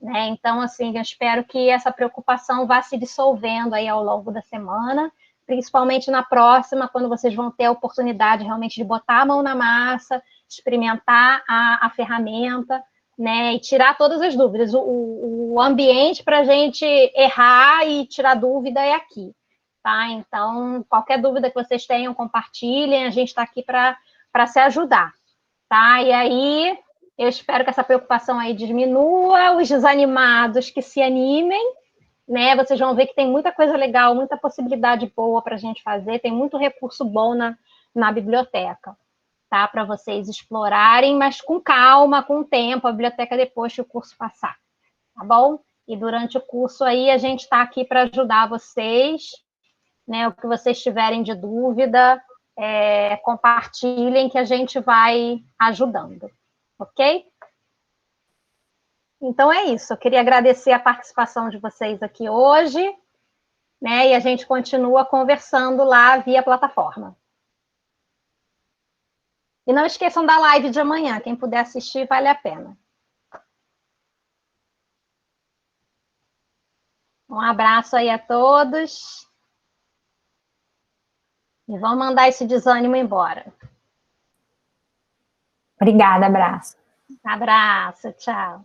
né? Então, assim, eu espero que essa preocupação vá se dissolvendo aí ao longo da semana, principalmente na próxima, quando vocês vão ter a oportunidade realmente de botar a mão na massa, experimentar a ferramenta, né, e tirar todas as dúvidas. O ambiente para a gente errar e tirar dúvida é aqui, tá? Então, qualquer dúvida que vocês tenham, compartilhem, a gente está aqui para se ajudar, tá? E aí, eu espero que essa preocupação aí diminua, os desanimados que se animem, né? Vocês vão ver que tem muita coisa legal, muita possibilidade boa para a gente fazer, tem muito recurso bom na biblioteca, tá? Para vocês explorarem, mas com calma, com tempo, a biblioteca depois que o curso passar, tá bom? E durante o curso aí, a gente está aqui para ajudar vocês, né? O que vocês tiverem de dúvida, compartilhem que a gente vai ajudando, ok? Então é isso, eu queria agradecer a participação de vocês aqui hoje, né? E a gente continua conversando lá via plataforma. E não esqueçam da live de amanhã, quem puder assistir, vale a pena. Um abraço aí a todos. E vamos mandar esse desânimo embora. Obrigada, abraço. Abraço, tchau.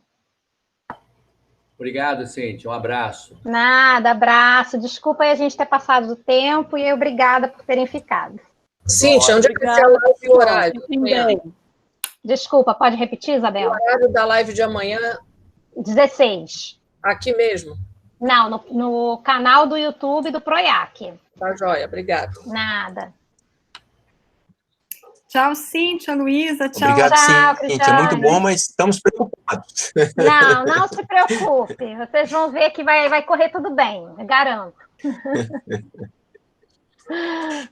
Obrigado, Cíntia, um abraço. Nada, abraço. Desculpa aí a gente ter passado do tempo e obrigada por terem ficado. Cíntia, onde é que você live o horário? Desculpa, pode repetir, Isabel? O horário da live de amanhã? 16. Aqui mesmo? Não, no canal do YouTube do Proiac. Tá joia, obrigada. Nada. Tchau, Cíntia, Luísa. Tchau. Obrigado, tchau, Cíntia. É muito bom, mas estamos preocupados. Não se preocupe. Vocês vão ver que vai correr tudo bem, eu garanto.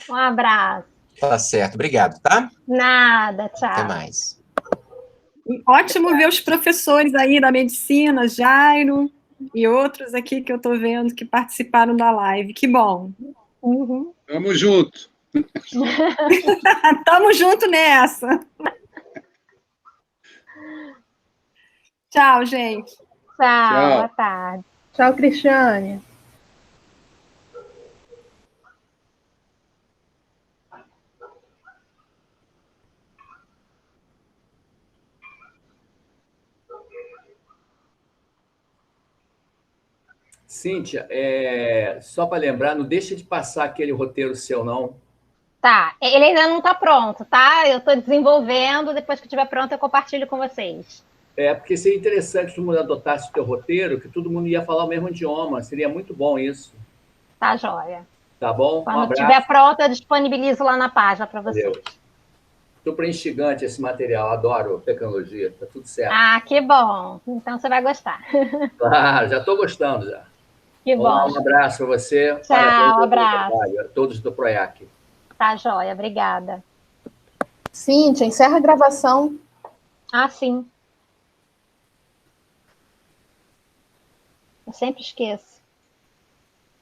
Um abraço. Tá certo, obrigado, tá? Nada, tchau. Até mais. Ótimo ver os professores aí da medicina, Jairo e outros aqui que eu estou vendo que participaram da live. Que bom. Uhum. Tamo junto. Tamo junto nessa. Tchau, gente. Tchau, boa tarde. Tchau, Cristiane. Cíntia, só para lembrar, não deixa de passar aquele roteiro seu, não. Tá, ele ainda não está pronto, tá? Eu estou desenvolvendo, depois que estiver pronto eu compartilho com vocês. Porque seria interessante se todo mundo adotasse o teu roteiro, que todo mundo ia falar o mesmo idioma, seria muito bom isso. Tá, joia. Tá bom? Quando estiver pronto, eu disponibilizo lá na página para vocês. Super instigante esse material, adoro tecnologia, tá tudo certo. Ah, que bom, então você vai gostar. Claro, já estou gostando já. Que bom. Um abraço para você. Tchau, abraço. A todos do Proiac. Tá, joia, obrigada. Cíntia, encerra a gravação. Ah, sim. Eu sempre esqueço.